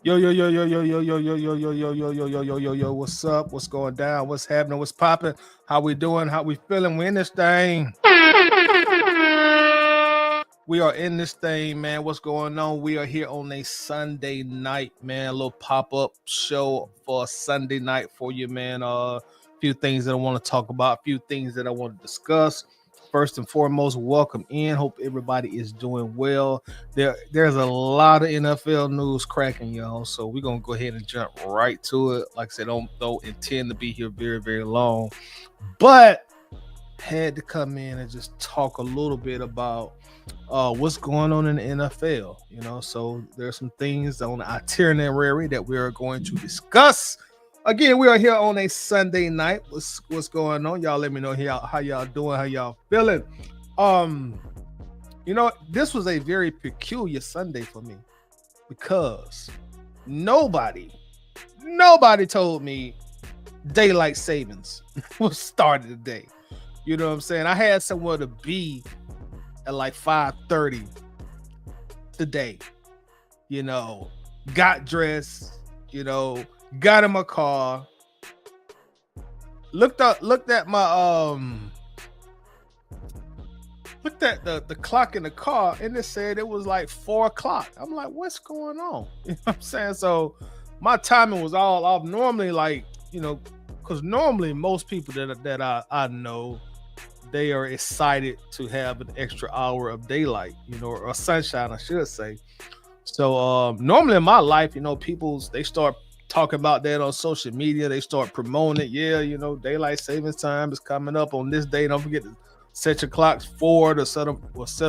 Yo, yo, yo, yo, yo, yo, yo, yo, yo, yo, yo, yo, yo, yo, yo, yo, yo. What's up? What's going down? What's happening? What's popping? How we doing? How we feeling? We in this thing. We are in this thing, man. What's going on? We are here on a Sunday night, man. A little pop-up show for a Sunday night for you, man. Few things that I want to talk about, a few things that I want to discuss. First and foremost, welcome in. Hope everybody is doing well. There's a lot of NFL news cracking, y'all. So we're gonna go ahead and jump right to it. Like I said, don't intend to be here very, very long, but had to come in and just talk a little bit about what's going on in the NFL. So there's some things on the itinerary that we are going to discuss. Again, we are here on a Sunday night. What's going on? Y'all let me know how y'all doing, how y'all feeling. This was a very peculiar Sunday for me because nobody told me daylight savings was started today. You know what I'm saying? I had somewhere to be at like 5:30 today. Got dressed, got in my car, looked at my looked at the clock in the car, and it said it was like 4 o'clock. I'm like, what's going on? You know what I'm saying? So my timing was all off. Normally, because normally most people that I know, they are excited to have an extra hour of daylight, or sunshine, I should say. So normally in my life, they start talking about that on social media. They start promoting it. Yeah, daylight savings time is coming up on this day. Don't forget to set your clocks forward or set them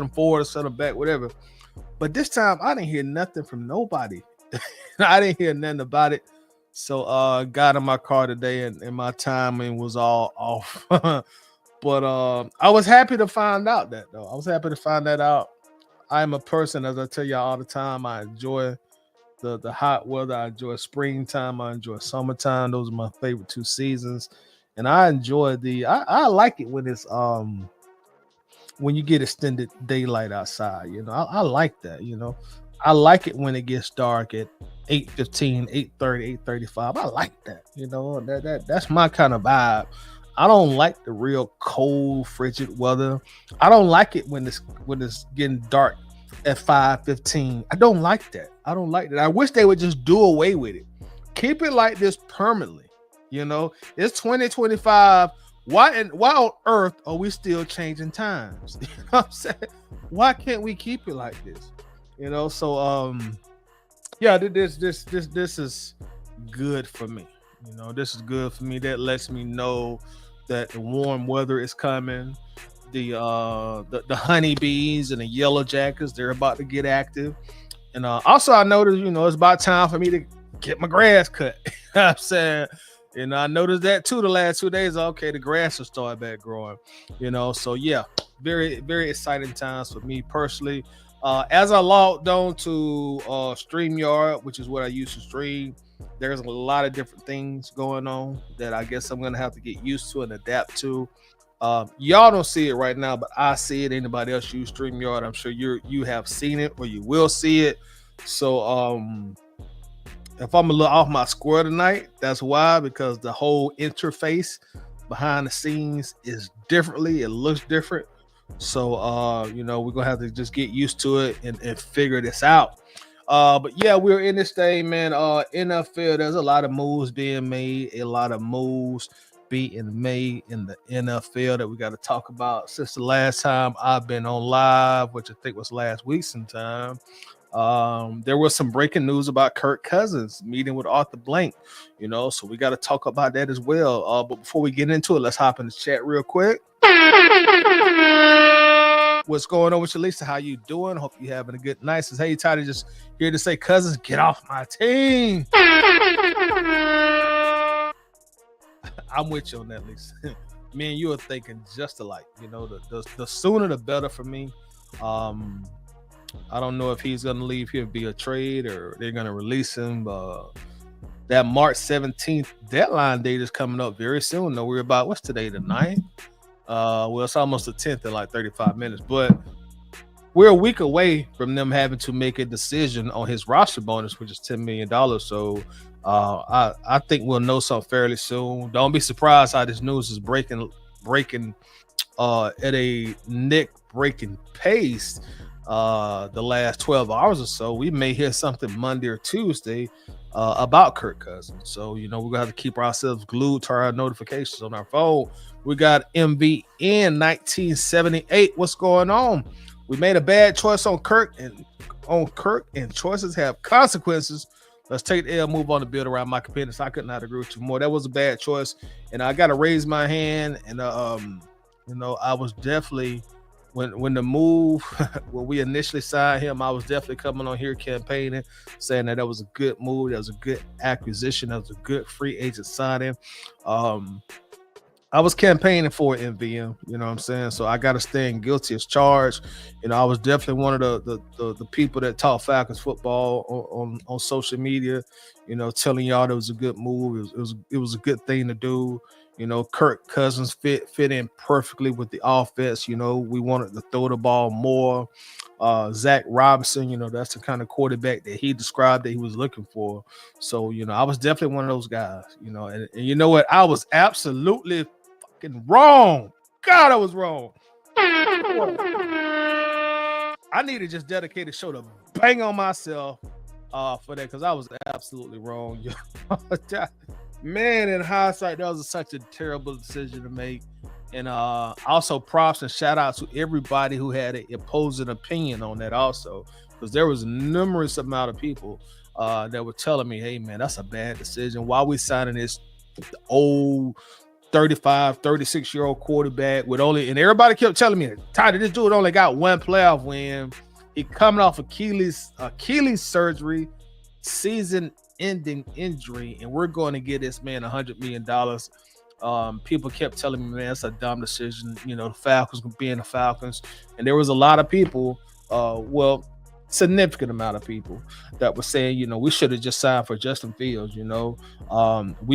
forward or set them back, whatever. But this time I didn't hear nothing from nobody. I didn't hear nothing about it. So got in my car today and my timing was all off. But I was happy to find out that though. I was happy to find that out. I'm a person, as I tell y'all all the time, I enjoy the hot weather. I enjoy springtime. I enjoy summertime. Those are my favorite two seasons. And I enjoy I like it when you get extended daylight outside. I like that, I like it when it gets dark at 8:15, 8:30, 8:35. I like that. That's my kind of vibe. I don't like the real cold, frigid weather. I don't like it when it's getting dark at 5:15. I don't like that. I don't like that. I wish they would just do away with it. Keep it like this permanently. It's 2025. Why on earth are we still changing times? You know what I'm saying? Why can't we keep it like this? So yeah, this is good for me. This is good for me. That lets me know that the warm weather is coming. The honeybees and the yellow jackets, they're about to get active. And also I noticed, it's about time for me to get my grass cut. You know what I'm saying? I noticed that too the last 2 days. Okay, the grass will start back growing. So yeah, very, very exciting times for me personally. As I logged on to StreamYard, which is what I used to stream, there's a lot of different things going on that I guess I'm gonna have to get used to and adapt to. Y'all don't see it right now, but I see it. Anybody else use StreamYard? I'm sure you have seen it or you will see it. So if I'm a little off my square tonight, that's why, because the whole interface behind the scenes is differently. It looks different. So we're gonna have to just get used to it and figure this out. But yeah, we're in this thing, man. NFL, there's a lot of moves being made, a lot of moves being made in the NFL that we got to talk about. Since the last time I've been on live, which I think was last week sometime, there was some breaking news about Kirk Cousins meeting with Arthur Blank, so we got to talk about that as well. But before we get into it, let's hop in the chat real quick. What's going on with you, Lisa? How you doing? Hope you having a good night. Says, hey, Toddy, just here to say, Cousins, get off my team. I'm with you on that, Lisa. Me and you are thinking just alike. The sooner the better for me. I don't know if he's gonna leave here via trade or they're gonna release him. That March 17th deadline date is coming up very soon. Though we're about, what's today, the 9th? Well, it's almost the 10th in like 35 minutes. But we're a week away from them having to make a decision on his roster bonus, which is $10 million. So I think we'll know something fairly soon. Don't be surprised how this news is breaking at a neck breaking pace the last 12 hours or so. We may hear something Monday or Tuesday about Kirk Cousins. So, we're going to have to keep ourselves glued to our notifications on our phone. We got MVN 1978. What's going on? We made a bad choice on Kirk, and choices have consequences. Let's take the L, move on to build around my competitors. I could not agree with you more. That was a bad choice, and I got to raise my hand. And I was definitely when the move when we initially signed him, I was definitely coming on here campaigning, saying that was a good move, that was a good acquisition, that was a good free agent signing. I was campaigning for MVM, you know what I'm saying? So I got to stand guilty as charged. I was definitely one of the people that taught Falcons football on social media, telling y'all that was a good move. It was a good thing to do. Kirk Cousins fit in perfectly with the offense. We wanted to throw the ball more. Zach Robinson, that's the kind of quarterback that he described that he was looking for. So, I was definitely one of those guys, and you know what? I was absolutely fucking wrong. God, I was wrong. I need to just dedicate a show to bang on myself for that, because I was absolutely wrong. Man, in hindsight, that was such a terrible decision to make. And also props and shout out to everybody who had an opposing opinion on that also, because there was a numerous amount of people that were telling me, hey, man, that's a bad decision. Why we signing this old 35, 36-year-old quarterback with only, and everybody kept telling me, Tyler, this dude only got one playoff win. He coming off Achilles surgery, season-ending injury, and we're going to get this man $100 million. People kept telling me, man, it's a dumb decision. The Falcons being the Falcons, and there was a lot of people, significant amount of people that were saying, we should have just signed for Justin Fields. We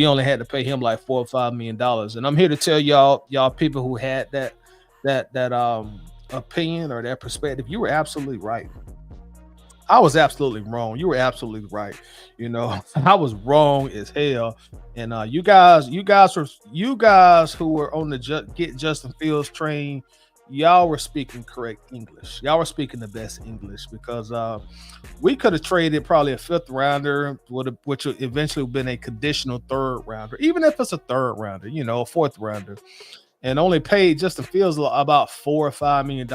only had to pay him like $4 or $5 million, and I'm here to tell y'all people who had that opinion or that perspective, you were absolutely right. I was absolutely wrong. You were absolutely right. I was wrong as hell. And you guys who were on the get Justin Fields train, y'all were speaking correct English. Y'all were speaking the best English, because we could have traded probably a fifth rounder, which would eventually have been a conditional third rounder, even if it's a third rounder, a fourth rounder, and only paid Justin Fields about $4 or $5 million.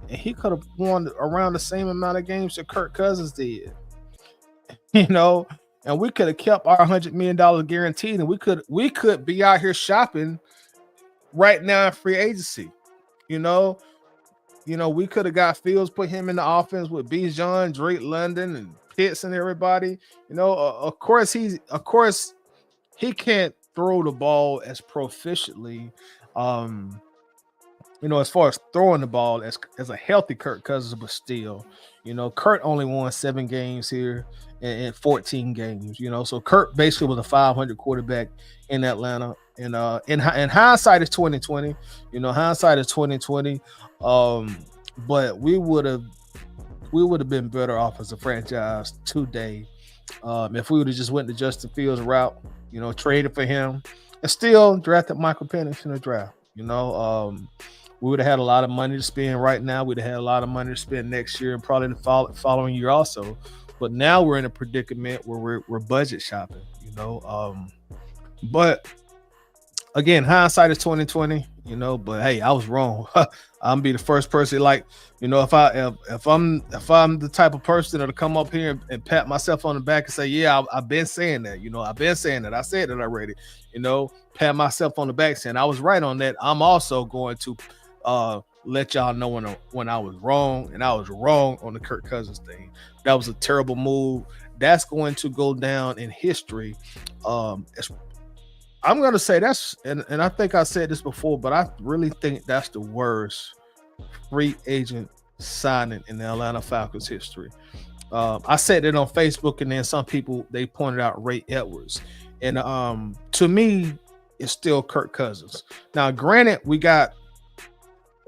And he could have won around the same amount of games that Kirk Cousins did, and we could have kept our $100 million guaranteed, and we could be out here shopping right now in free agency. We could have got Fields, put him in the offense with Bijan, Drake London, and Pitts and everybody. Of course he can't throw the ball as proficiently. As far as throwing the ball as a healthy Kirk Cousins, but still, Kurt only won 7 games here in 14 games, so Kurt basically was a 500 quarterback in Atlanta. And in hindsight, it's 2020, hindsight is 2020. But we would have been better off as a franchise today if we would have just went the Justin Fields route, traded for him and still drafted Michael Penix in the draft. We would have had a lot of money to spend right now. We'd have had a lot of money to spend next year and probably the following year also. But now we're in a predicament where we're budget shopping, But again, hindsight is 2020, But hey, I was wrong. I'm be the first person, if I'm the type of person that'll come up here and pat myself on the back and say, yeah, I've been saying that, I've been saying that. I said that already, pat myself on the back saying I was right on that. I'm also going to let y'all know when I was wrong, and I was wrong on the Kirk Cousins thing. That was a terrible move. That's going to go down in history. I'm going to say and I think I said this before, but I really think that's the worst free agent signing in the Atlanta Falcons history. I said it on Facebook, and then some people, they pointed out Ray Edwards. And to me, it's still Kirk Cousins. Now, granted, we got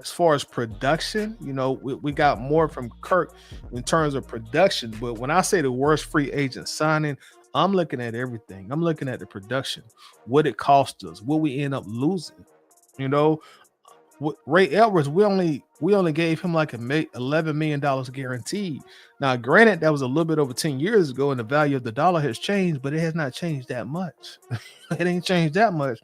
as far as production, we got more from Kirk in terms of production. But when I say the worst free agent signing, I'm looking at everything. I'm looking at the production, what it cost us, what we end up losing. You know, Ray Edwards, we only gave him like $11 million guaranteed. Now, granted, that was a little bit over 10 years ago, and the value of the dollar has changed, but it has not changed that much. It ain't changed that much.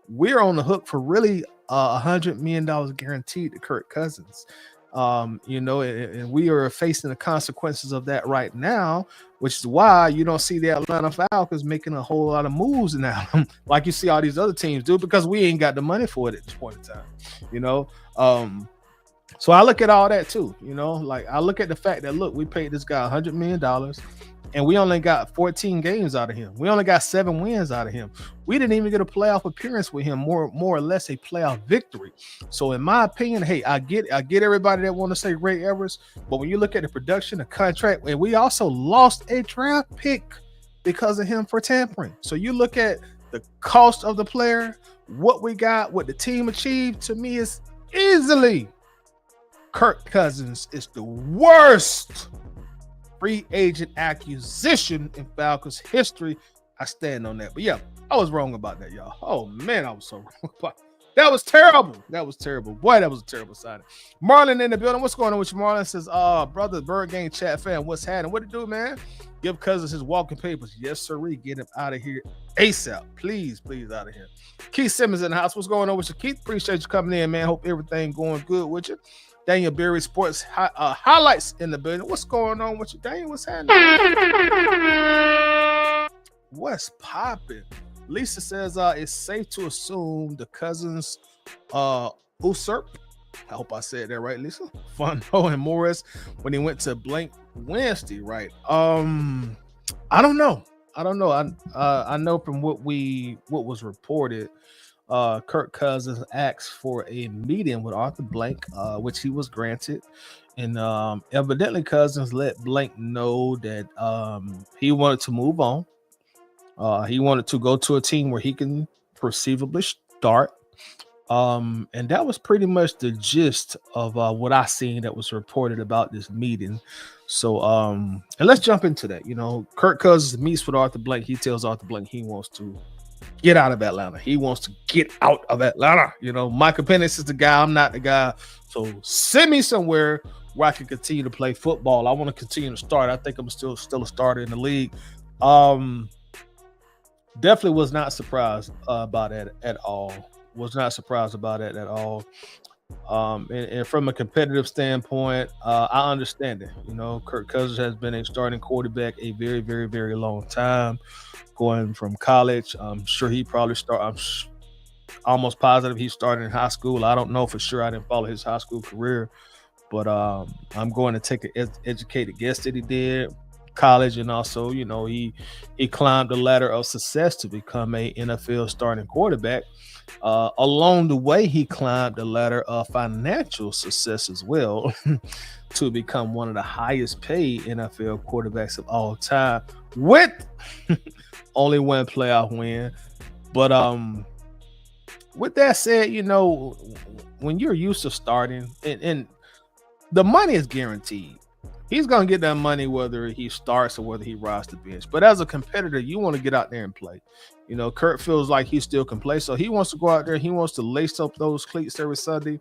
We're on the hook for really $100 million guaranteed to Kirk Cousins. And we are facing the consequences of that right now, which is why you don't see the Atlanta Falcons making a whole lot of moves now, like you see all these other teams do, because we ain't got the money for it at this point in time. You know, so I look at all that too. Like I look at the fact that look, we paid this guy $100 million, and we only got 14 games out of him. We only got 7 wins out of him. We didn't even get a playoff appearance with him, more or less a playoff victory. So in my opinion, hey, I get everybody that want to say Ray Evers, but when you look at the production, the contract, and we also lost a draft pick because of him for tampering. So you look at the cost of the player, what we got, what the team achieved, to me is easily Kirk Cousins is the worst free agent acquisition in Falcons history. I stand on that. But yeah, I was wrong about that, y'all. Oh man, I was so wrong about that. That was terrible. That was terrible. Boy, that was a terrible signing. Marlon in the building. What's going on with you, Marlon? Says, brother, Bird Gang chat fan, what's happening? What it do, man? Give Cousins his walking papers. Yes, sirree. Get him out of here ASAP. Please out of here. Keith Simmons in the house. What's going on with you, Keith? Appreciate you coming in, man. Hope everything going good with you. Daniel Berry Sports highlights in the building. What's going on with you, Daniel? What's happening? What's popping? Lisa says it's safe to assume the Cousins usurp. I hope I said that right, Lisa. Fondo and Morris when he went to blank Wednesday, right? I don't know. I know from what was reported. Kirk Cousins asked for a meeting with Arthur Blank, which he was granted. And evidently Cousins let Blank know that he wanted to move on. He wanted to go to a team where he can perceivably start. And that was pretty much the gist of what I seen that was reported about this meeting. So, and let's jump into that. Kirk Cousins meets with Arthur Blank. He tells Arthur Blank he wants to get out of Atlanta. He wants to get out of Atlanta. Michael Penix is the guy. I'm not the guy. So send me somewhere where I can continue to play football. I want to continue to start. I think I'm still a starter in the league. Definitely was not surprised about that at all. Was not surprised about it at all. And from a competitive standpoint, I understand it. Kirk Cousins has been a starting quarterback a very, very, very long time. Going from college, I'm sure he probably I'm almost positive he started in high school. I don't know for sure. I didn't follow his high school career, but I'm going to take an educated guess that he did college, and also, he climbed the ladder of success to become a NFL starting quarterback. Along the way, he climbed the ladder of financial success as well to become one of the highest paid NFL quarterbacks of all time with only one playoff win. But with that said, when you're used to starting and the money is guaranteed, he's going to get that money whether he starts or whether he rides the bench. But as a competitor, you want to get out there and play. Kurt feels like he still can play, so he wants to go out there. He wants to lace up those cleats every Sunday,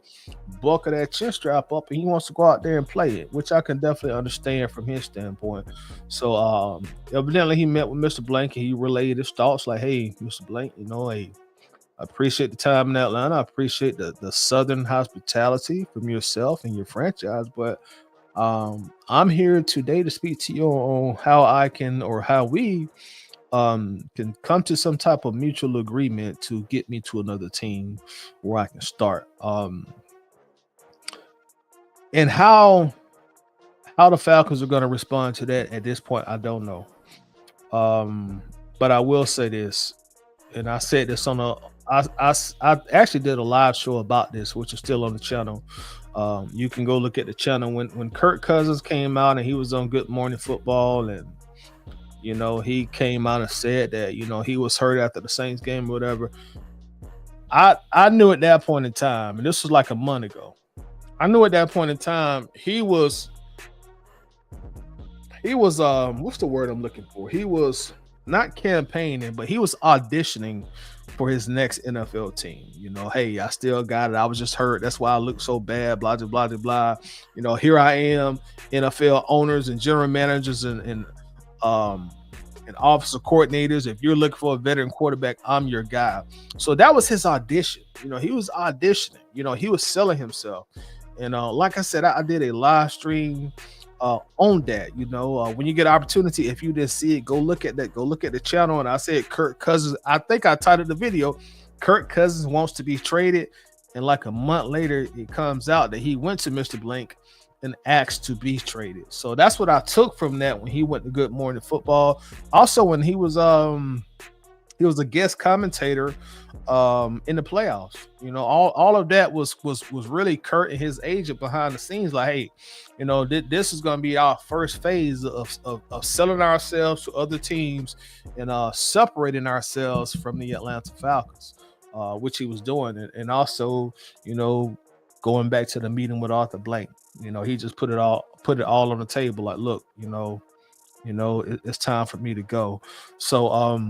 buckle that chin strap up, and he wants to go out there and play it, which I can definitely understand from his standpoint. So evidently he met with Mr. Blank and he relayed his thoughts like, hey, Mr. Blank, hey, I appreciate the time in Atlanta. I appreciate the Southern hospitality from yourself and your franchise, but I'm here today to speak to you on how I can, or how we can come to some type of mutual agreement to get me to another team where I can start. And how the Falcons are going to respond to that at this point, I don't know. But I will say this, and I said this on I actually did a live show about this, which is still on the channel. You can go look at the channel when Kirk Cousins came out and he was on Good Morning Football, and he came out and said that he was hurt after the Saints game or whatever. I knew at that point in time, and this was like a month ago, I knew at that point in time he was what's the word I'm looking for? He was not campaigning, but he was auditioning for his next NFL team. Hey, I still got it. I was just hurt. That's why I look so bad. Blah blah blah blah blah. Here I am, NFL owners and general managers um and officer coordinators. If you're looking for a veteran quarterback, I'm your guy. So that was his audition. He was auditioning. He was selling himself. And like I said, I did a live stream on that. When you get an opportunity, if you didn't see it, go look at that. Go look at the channel. And I said, Kirk Cousins. I think I titled the video, "Kirk Cousins wants to be traded." And like a month later, it comes out that he went to Mr. Blank and asked to be traded. So that's what I took from that when he went to Good Morning Football. Also, when he was a guest commentator in the playoffs. All of that was really Kurt and his agent behind the scenes. Like, hey, this is going to be our first phase of selling ourselves to other teams and separating ourselves from the Atlanta Falcons, which he was doing, and also, going back to the meeting with Arthur Blank. He just put it all on the table. Like, look, it's time for me to go. So,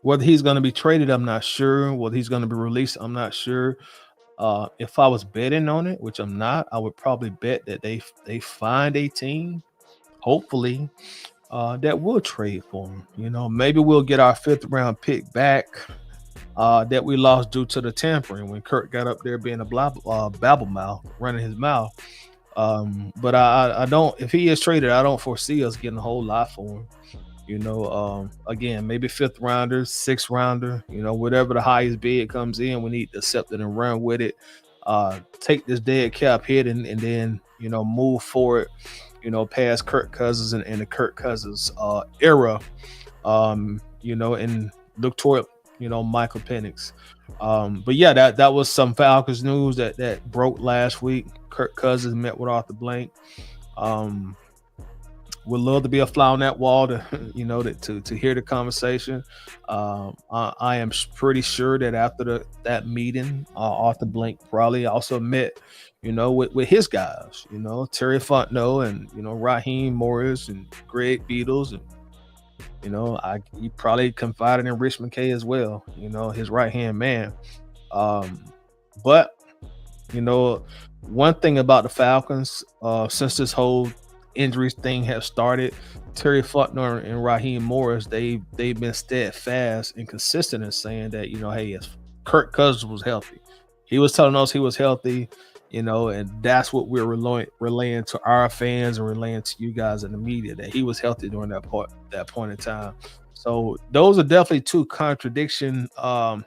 whether he's going to be traded, I'm not sure. Whether he's going to be released, I'm not sure. If I was betting on it, which I'm not, I would probably bet that they find a team, hopefully, that will trade for him. Maybe we'll get our 5th round pick back that we lost due to the tampering when Kirk got up there being a babble mouth, running his mouth. But I don't. If he is traded, I don't foresee us getting a whole lot for him. Again, maybe 5th rounder, 6th rounder, whatever the highest bid comes in, we need to accept it and run with it. Take this dead cap hit and then, move forward, past Kirk Cousins and the Kirk Cousins era, and look toward, Michael Penix. But yeah, that was some Falcons news that broke last week. Kirk Cousins met with Arthur Blank. Would love to be a fly on that wall to, to hear the conversation. I am pretty sure that after that meeting, Arthur Blank probably also met, with his guys, Terry Fontenot and, Raheem Morris and Greg Beatles. And, he probably confided in Rich McKay as well, his right-hand man. But, one thing about the Falcons, since this whole injuries thing has started, Terry Fontenot and Raheem Morris, they've been steadfast and consistent in saying that, hey, if Kirk Cousins was healthy, he was telling us he was healthy, and that's what we're relaying to our fans and relaying to you guys in the media, that he was healthy during that point in time. So those are definitely two contradiction point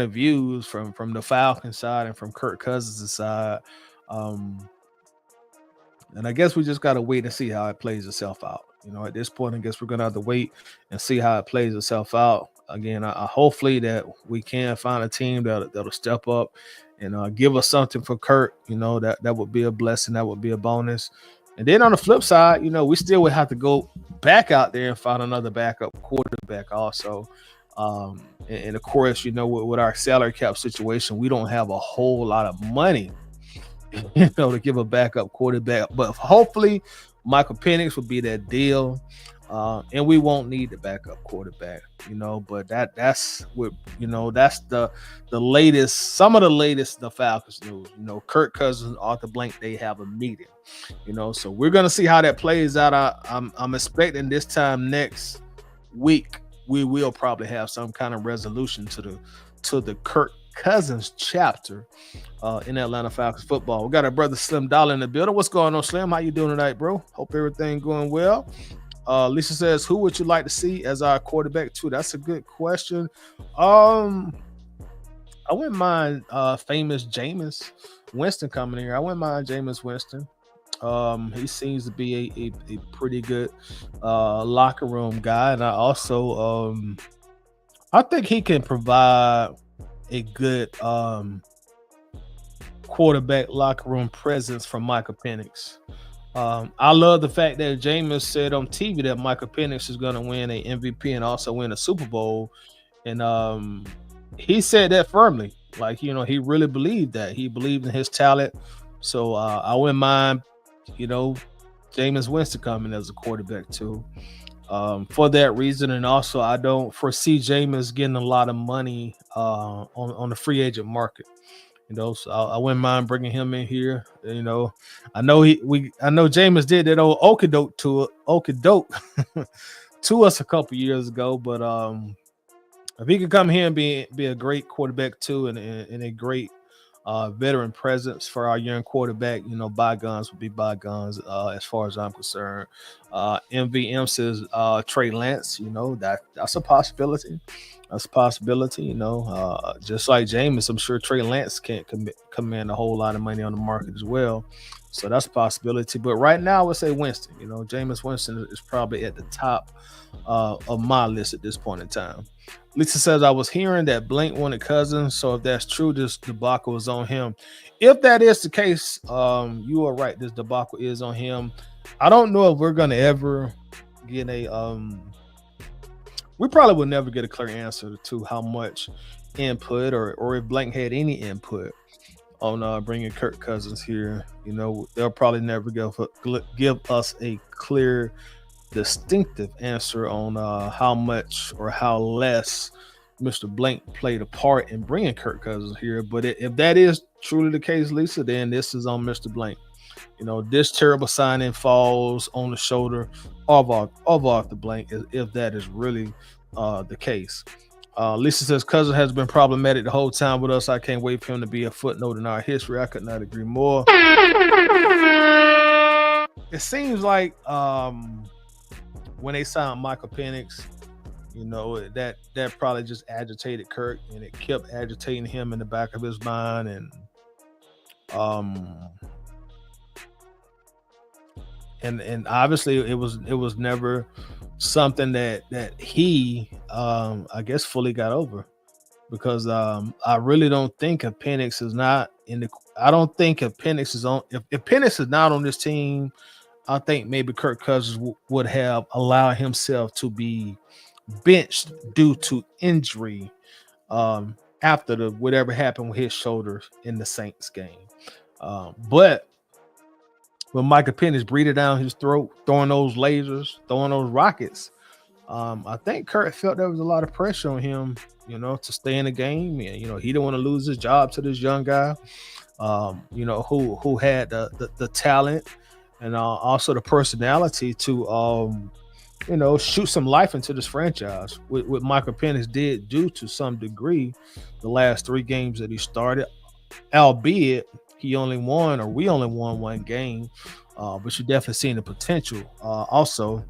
of views from the Falcons side and from Kirk Cousins' side. And I guess we just got to wait and see how it plays itself out. At this point, I guess we're going to have to wait and see how it plays itself out. Again, I hopefully that we can find a team that'll step up and give us something for Kirk. That would be a blessing. That would be a bonus. And then on the flip side, we still would have to go back out there and find another backup quarterback also. And of course, with our salary cap situation, we don't have a whole lot of money to give a backup quarterback, but hopefully Michael Penix will be that deal, and we won't need the backup quarterback, but that's what that's the latest, some of the latest the Falcons news. Kirk Cousins, Arthur Blank, they have a meeting, so we're gonna see how that plays out. I'm expecting this time next week we will probably have some kind of resolution to the Kirk Cousins chapter in Atlanta Falcons football. We got our brother Slim Dollar in the building. What's going on, Slim? How you doing tonight, bro? Hope everything going well. Lisa says, who would you like to see as our quarterback too? That's a good question. I wouldn't mind famous Jameis Winston coming here. I wouldn't mind Jameis Winston. He seems to be a pretty good locker room guy, and I also I think he can provide a good quarterback locker room presence from Michael Penix. I love the fact that Jameis said on TV that Michael Penix is going to win an MVP and also win a Super Bowl, and he said that firmly. Like, he really believed that. He believed in his talent. So I wouldn't mind, you know, Jameis Winston coming as a quarterback too. For that reason, and also I don't foresee Jameis getting a lot of money on the free agent market. So I wouldn't mind bringing him in here. I know Jameis did that old okadoke to us a couple years ago, but if he could come here and be a great quarterback too, and a great veteran presence for our young quarterback, bygones would be bygones as far as I'm concerned. MVM says Trey Lance, that's a possibility. That's a possibility, just like Jameis, I'm sure Trey Lance can't command a whole lot of money on the market as well. So that's a possibility. But right now, I would say Winston. Jameis Winston is probably at the top of my list at this point in time. Lisa says, I was hearing that Blank wanted Cousins, so if that's true, this debacle was on him. If that is the case, you are right. This debacle is on him. I don't know if we're going to ever get we probably will never get a clear answer to how much input or if Blank had any input on bringing Kirk Cousins here. They'll probably never give us a clear, distinctive answer on how much or how less Mr. Blank played a part in bringing Kirk Cousins here. But if that is truly the case, Lisa, then this is on Mr. Blank. This terrible signing falls on the shoulder of Arthur Blank if that is really the case. Lisa says Cousins has been problematic the whole time with us. I can't wait for him to be a footnote in our history. I could not agree more. It seems like when they signed Michael Penix, that probably just agitated Kirk, and it kept agitating him in the back of his mind. And obviously it was never something that he I guess fully got over, because I really don't think if Penix is not in the I don't think if Penix is on if Penix is not on this team, I think maybe Kirk Cousins would have allowed himself to be benched due to injury after whatever happened with his shoulder in the Saints game. But when Michael Penix breathed down his throat, throwing those lasers, throwing those rockets, I think Kirk felt there was a lot of pressure on him, to stay in the game. And, he didn't want to lose his job to this young guy, who had the talent and also the personality to, shoot some life into this franchise. What Michael Penix did do to some degree the last 3 games that he started, albeit we only won one game, but you're definitely seeing the potential. Also,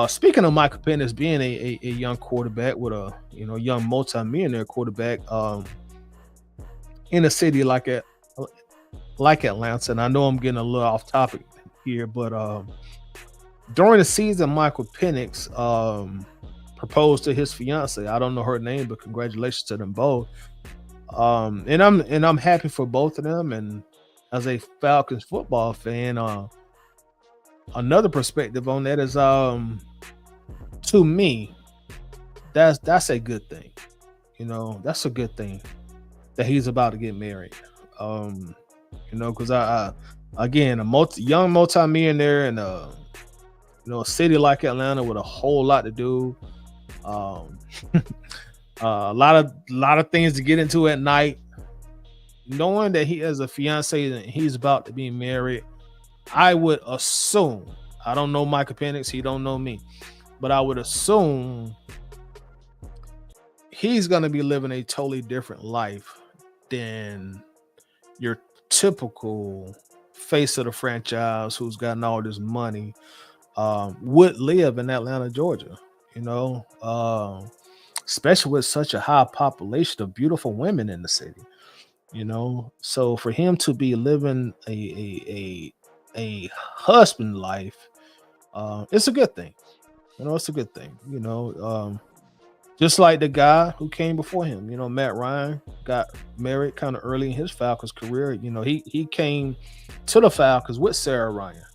speaking of Michael Penix being a young quarterback with a young multi-millionaire quarterback in a city like Atlanta, and I know I'm getting a little off topic here, but during the season, Michael Penix proposed to his fiance. I don't know her name, but congratulations to them both. And I'm happy for both of them. And as a Falcons football fan, another perspective on that is, to me, that's a good thing. That's a good thing that he's about to get married. Because again, young multi-millionaire in a city like Atlanta with a whole lot to do. A lot of things to get into at night. Knowing that he has a fiance and he's about to be married, I would assume, I don't know Michael Penix, he don't know me, but I would assume he's going to be living a totally different life than your typical face of the franchise who's gotten all this money would live in Atlanta, Georgia. Especially with such a high population of beautiful women in the city. So for him to be living a husband life, it's a good thing. It's a good thing. Just like the guy who came before him, Matt Ryan got married kind of early in his Falcons career. He came to the Falcons with Sarah Ryan.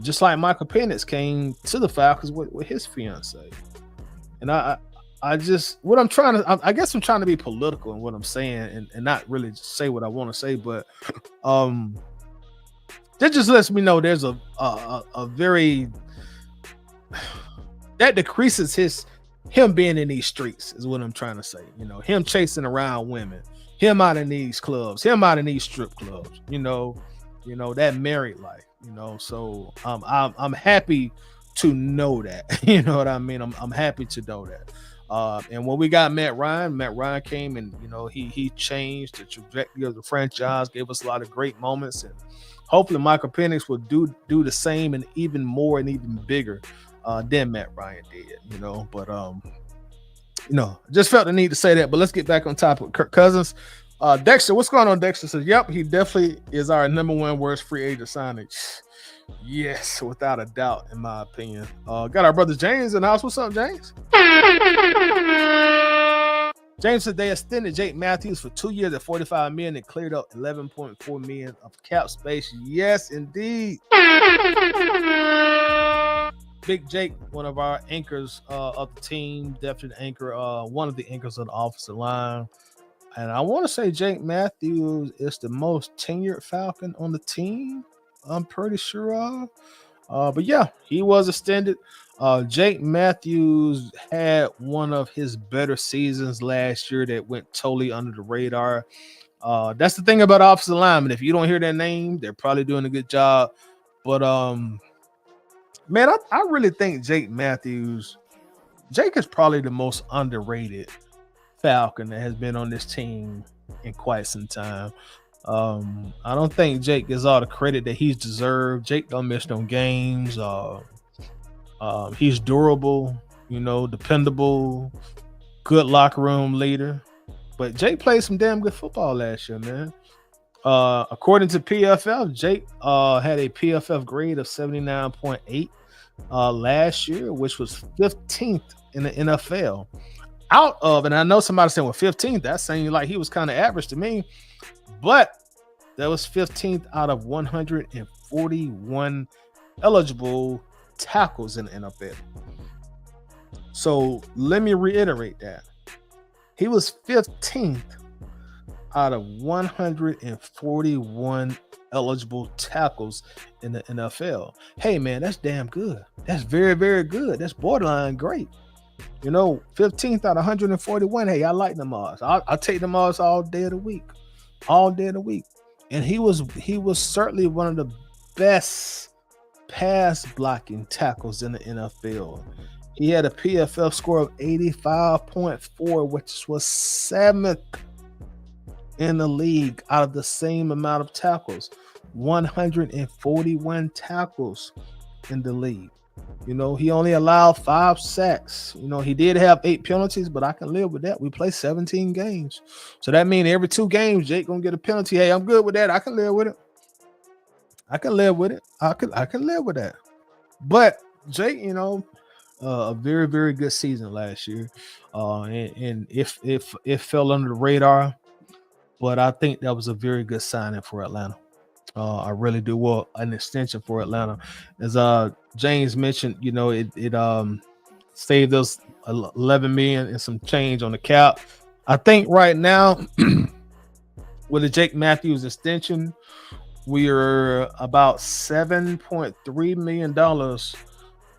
Just like Michael Penix came to the Falcons with his fiance. And what I'm trying to, I guess I'm trying to be political in what I'm saying and not really say what I want to say, but um, that just lets me know there's a very that decreases him being in these streets is what I'm trying to say. Him chasing around women, him out in these clubs, him out in these strip clubs. That married life. So I'm happy to know that. You know what I mean? I'm happy to know that. And when we got Matt Ryan came and he changed the trajectory of the franchise, gave us a lot of great moments, and hopefully Michael Penix will do the same and even more and even bigger than Matt Ryan did. But just felt the need to say that. But let's get back on top of Kirk Cousins. Dexter, what's going on? Dexter says, "Yep, he definitely is our number one worst free agent signing." Yes, without a doubt, in my opinion. Got our brother James in the house. What's up, James? James said they extended Jake Matthews for 2 years at $45 million and cleared up $11.4 million of cap space. Yes, indeed. Big Jake, one of our anchors of the team, definitely anchor, one of the anchors of the offensive line. And I want to say Jake Matthews is the most tenured Falcon on the team. I'm pretty sure of. But yeah, he was extended. Jake Matthews had one of his better seasons last year that went totally under the radar. That's the thing about offensive linemen. If you don't hear their name, they're probably doing a good job. But man, I really think Jake is probably the most underrated Falcon that has been on this team in quite some time. I don't think Jake gets all the credit that he's deserved. Jake don't miss no games. He's durable, dependable, good locker room leader. But Jake played some damn good football last year, man. According to PFF, Jake had a PFF grade of 79.8 last year, which was 15th in the NFL. And I know somebody saying, well, 15th, that's saying like he was kind of average to me, but that was 15th out of 141 eligible tackles in the NFL. So let me reiterate that. He was 15th out of 141 eligible tackles in the NFL. Hey, man, that's damn good. That's very, very good. That's borderline great. 15th out of 141. Hey, I like them odds. I'll take them odds all day of the week. All day of the week. And he was certainly one of the best pass blocking tackles in the NFL. He had a PFF score of 85.4, which was 7th in the league out of the same amount of tackles. 141 tackles in the league. He only allowed 5 sacks. He did have 8 penalties, but I can live with that. We play 17 games. So that means every 2 games, Jake gonna get a penalty. Hey, I'm good with that. I can live with it. I can live with that. But Jake, a very, very good season last year. And if it fell under the radar, but I think that was a very good signing for Atlanta. I really do. Well, an extension for Atlanta. As James mentioned, it saved us $11 million and some change on the cap. I think right now with the Jake Matthews extension, we are about $7.3 million.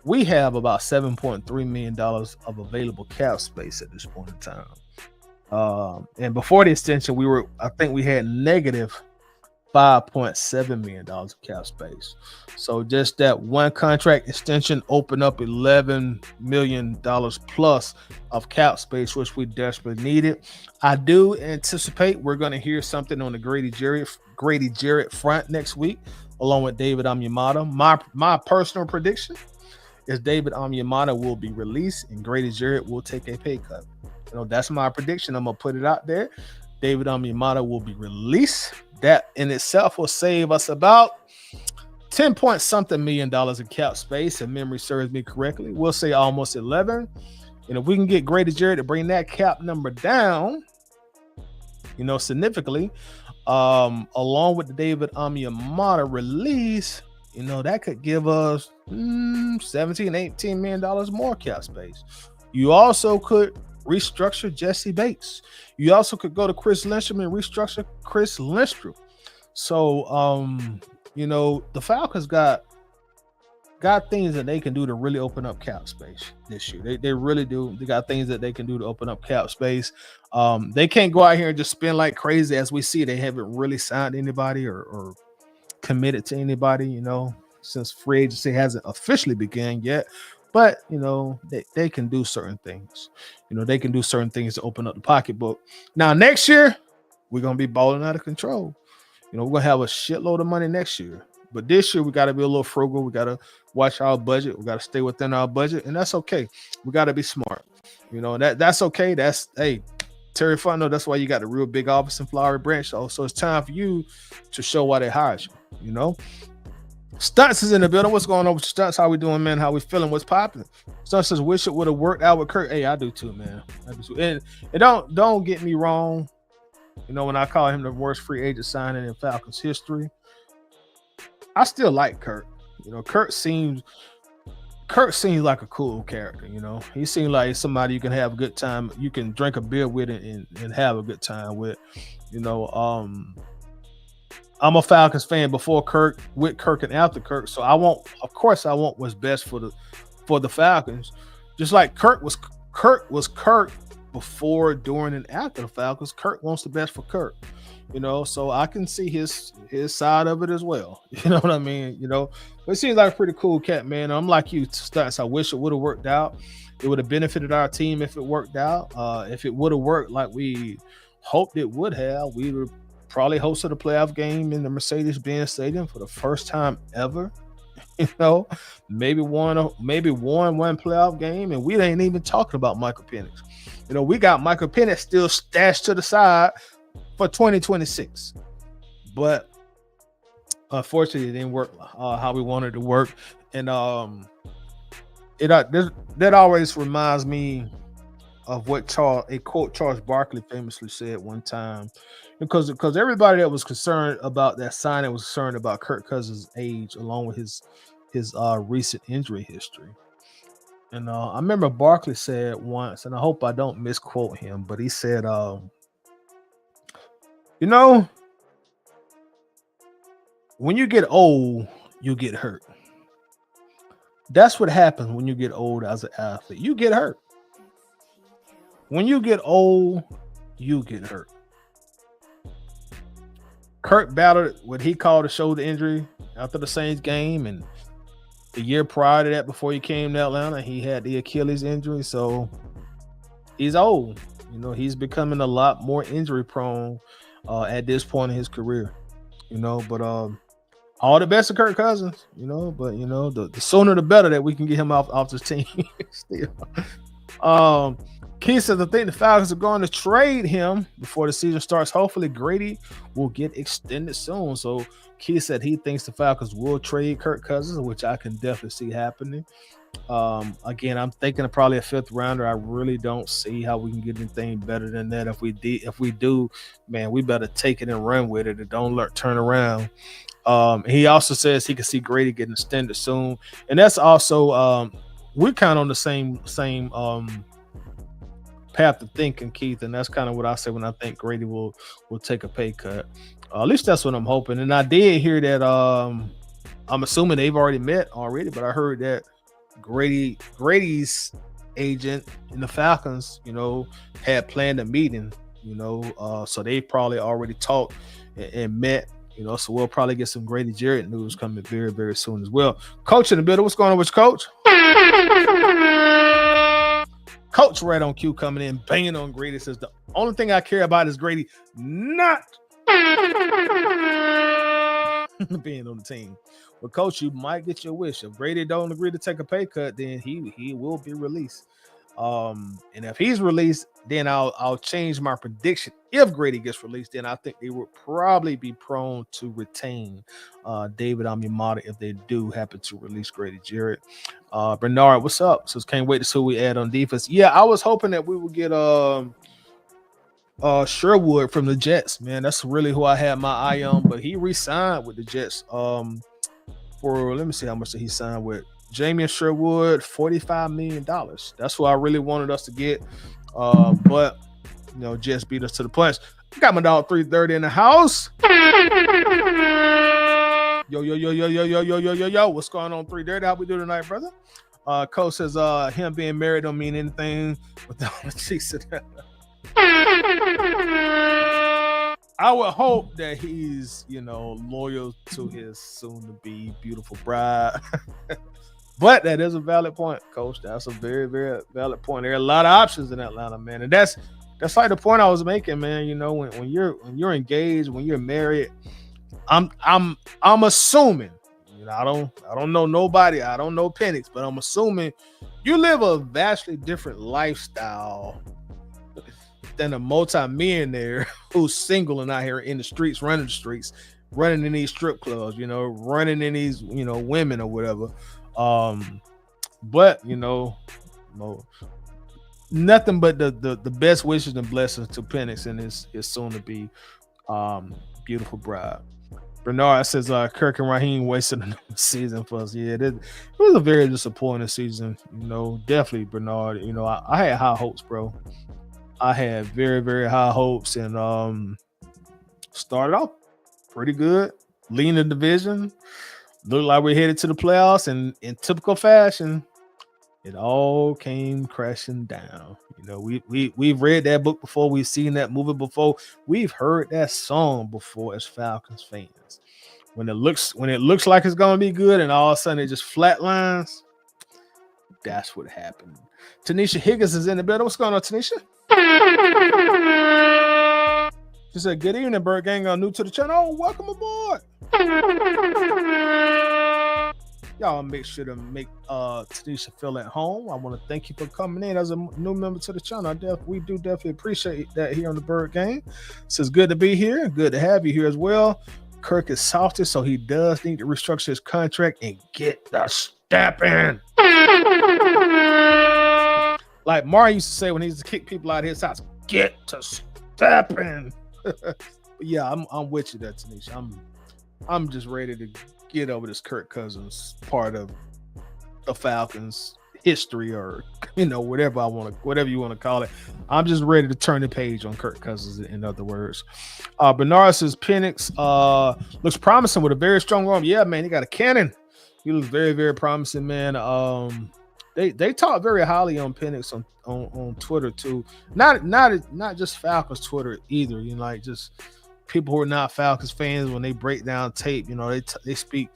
We have about $7.3 million of available cap space at this point in time. And before the extension, I think we had negative $5.7 million of cap space. So just that one contract extension opened up $11 million plus of cap space, which we desperately needed. I do anticipate we're going to hear something on the Grady Jarrett front next week, along with David Onyemata. My personal prediction is David Onyemata will be released and Grady Jarrett will take a pay cut. That's my prediction. I'm going to put it out there. David Onyemata will be released. That in itself will save us about $10-something million in cap space, if memory serves me correctly. We'll say almost 11. And if we can get Grady Jarrett to bring that cap number down, significantly, along with the David Onyemata release, that could give us $17-18 million more cap space. You also could restructure Jesse Bates. You also could go to Chris Lindstrom and restructure Chris Lindstrom. So, the Falcons got things that they can do to really open up cap space this year. They really do. They got things that they can do to open up cap space. They can't go out here and just spend like crazy. As we see, they haven't really signed anybody or committed to anybody, since free agency hasn't officially begun yet. But, they can do certain things. They can do certain things to open up the pocketbook. Now, next year, we're going to be balling out of control. We're going to have a shitload of money next year. But this year, we got to be a little frugal. We got to watch our budget. We got to stay within our budget. And that's okay. We got to be smart. That's okay. Hey, Terry Fontenot, that's why you got the real big office in Flowery Branch. So it's time for you to show why they hired you. Stunts is in the building. What's going on with Stunts? How we doing, man? How we feeling? What's popping? Stunts says, wish it would have worked out with Kirk. Hey, I do too, man. I do too. And don't get me wrong. When I call him the worst free agent signing in Falcons history, I still like Kirk. Kirk seems like a cool character. He seems like somebody you can have a good time. You can drink a beer with and have a good time with. I'm a Falcons fan before Kirk, with Kirk, and after Kirk. So I want what's best for the Falcons. Just like Kirk was Kirk before, during, and after the Falcons. Kirk wants the best for Kirk. So I can see his side of it as well. You know what I mean? But it seems like a pretty cool cat, man. I'm like you, Stunts. I wish it would have worked out. It would have benefited our team if it worked out. If it would have worked like we hoped it would have, we would probably hosted a playoff game in the Mercedes-Benz Stadium for the first time ever. Maybe won one playoff game, and we ain't even talking about Michael Penix. We got Michael Penix still stashed to the side for 2026, but unfortunately it didn't work how we wanted it to work. And that always reminds me of what Charles Barkley famously said one time, because everybody that was concerned about that signing was concerned about Kirk Cousins' age along with his recent injury history. And I remember Barkley said once, and I hope I don't misquote him, but he said, when you get old, you get hurt. That's what happens when you get old as an athlete. You get hurt. When you get old, you get hurt. Kirk battled what he called a shoulder injury after the Saints game, and the year prior to that, before he came to Atlanta, he had the Achilles injury. So he's old. He's becoming a lot more injury prone at this point in his career. But all the best to Kirk Cousins. But the sooner the better that we can get him off this team. Still. Keith says, I think the Falcons are going to trade him before the season starts. Hopefully Grady will get extended soon. So Keith said he thinks the Falcons will trade Kirk Cousins, which I can definitely see happening. Again, I'm thinking of probably a fifth rounder. I really don't see how we can get anything better than that. If we do, man, we better take it and run with it and don't turn around. He also says he can see Grady getting extended soon. And that's also we're kind of on the same path of thinking, Keith, and that's kind of what I say when I think Grady will take a pay cut. At least that's what I'm hoping. And I did hear that I'm assuming they've already met already, but I heard that Grady's agent in the Falcons, had planned a meeting, so they probably already talked and met, so we'll probably get some Grady Jarrett news coming very, very soon as well. Coach in the building, what's going on with you, Coach? Coach right on cue coming in, banging on Grady. Says the only thing I care about is Grady not being on the team. Well, Coach, you might get your wish. If Grady don't agree to take a pay cut, then he will be released. And if he's released, then I'll change my prediction. If Grady gets released, then I think they would probably be prone to retain David Onyemata if they do happen to release Grady Jarrett. Bernard, what's up? So can't wait to see who we add on defense. Yeah, I was hoping that we would get Sherwood from the Jets, man. That's really who I had my eye on, but he re-signed with the Jets for, let me see how much he signed with. Jamie Sherwood, $45 million. That's who I really wanted us to get. But Jets beat us to the punch. Got my dog 330 in the house. Yo. What's going on, 330? How we do tonight, brother? Coach says him being married don't mean anything without the cheeks of that. I would hope that he's, loyal to his soon-to-be beautiful bride. But that is a valid point, Coach. That's a very, very valid point. There are a lot of options in Atlanta, man, and that's like the point I was making, man. When you're engaged, when you're married, I'm assuming. I don't know nobody. I don't know Penix, but I'm assuming you live a vastly different lifestyle than a multi-millionaire who's single and out here in the streets, running in these strip clubs, running in these, women or whatever. But nothing but the best wishes and blessings to Penix and his soon to be beautiful bride. Bernard says Kirk and Raheem wasted another season for us. Yeah, it was a very disappointing season. Definitely, Bernard. I had high hopes, bro. I had very, very high hopes and started off pretty good. Leading the division. Looked like we're headed to the playoffs, and in typical fashion, it all came crashing down. We've read that book before, we've seen that movie before, we've heard that song before as Falcons fans. When it looks like it's gonna be good, and all of a sudden it just flatlines, that's what happened. Tanisha Higgins is in the building. What's going on, Tanisha? She said, "Good evening, Bird Gang. I'm new to the channel. Oh, welcome aboard." Y'all make sure to make Tanisha feel at home. I want to thank you for coming in as a new member to the channel. We do definitely appreciate that here on the Bird Gang. So it's good to be here. Good to have you here as well. Kirk is softer, so he does need to restructure his contract and get the stepping. Like Mario used to say when he used to kick people out of his house, get to stepping. Yeah, I'm with you there, Tanisha. I'm just ready to get over this Kirk Cousins part of the Falcons history, or whatever you want to call it. I'm just ready to turn the page on Kirk Cousins, in other words. Bernard says Penix looks promising with a very strong arm. Yeah, man, he got a cannon. He looks very, very promising, man. They talk very highly on Penix on Twitter too. Not just Falcons Twitter either. Like just people who are not Falcons fans, when they break down tape, they speak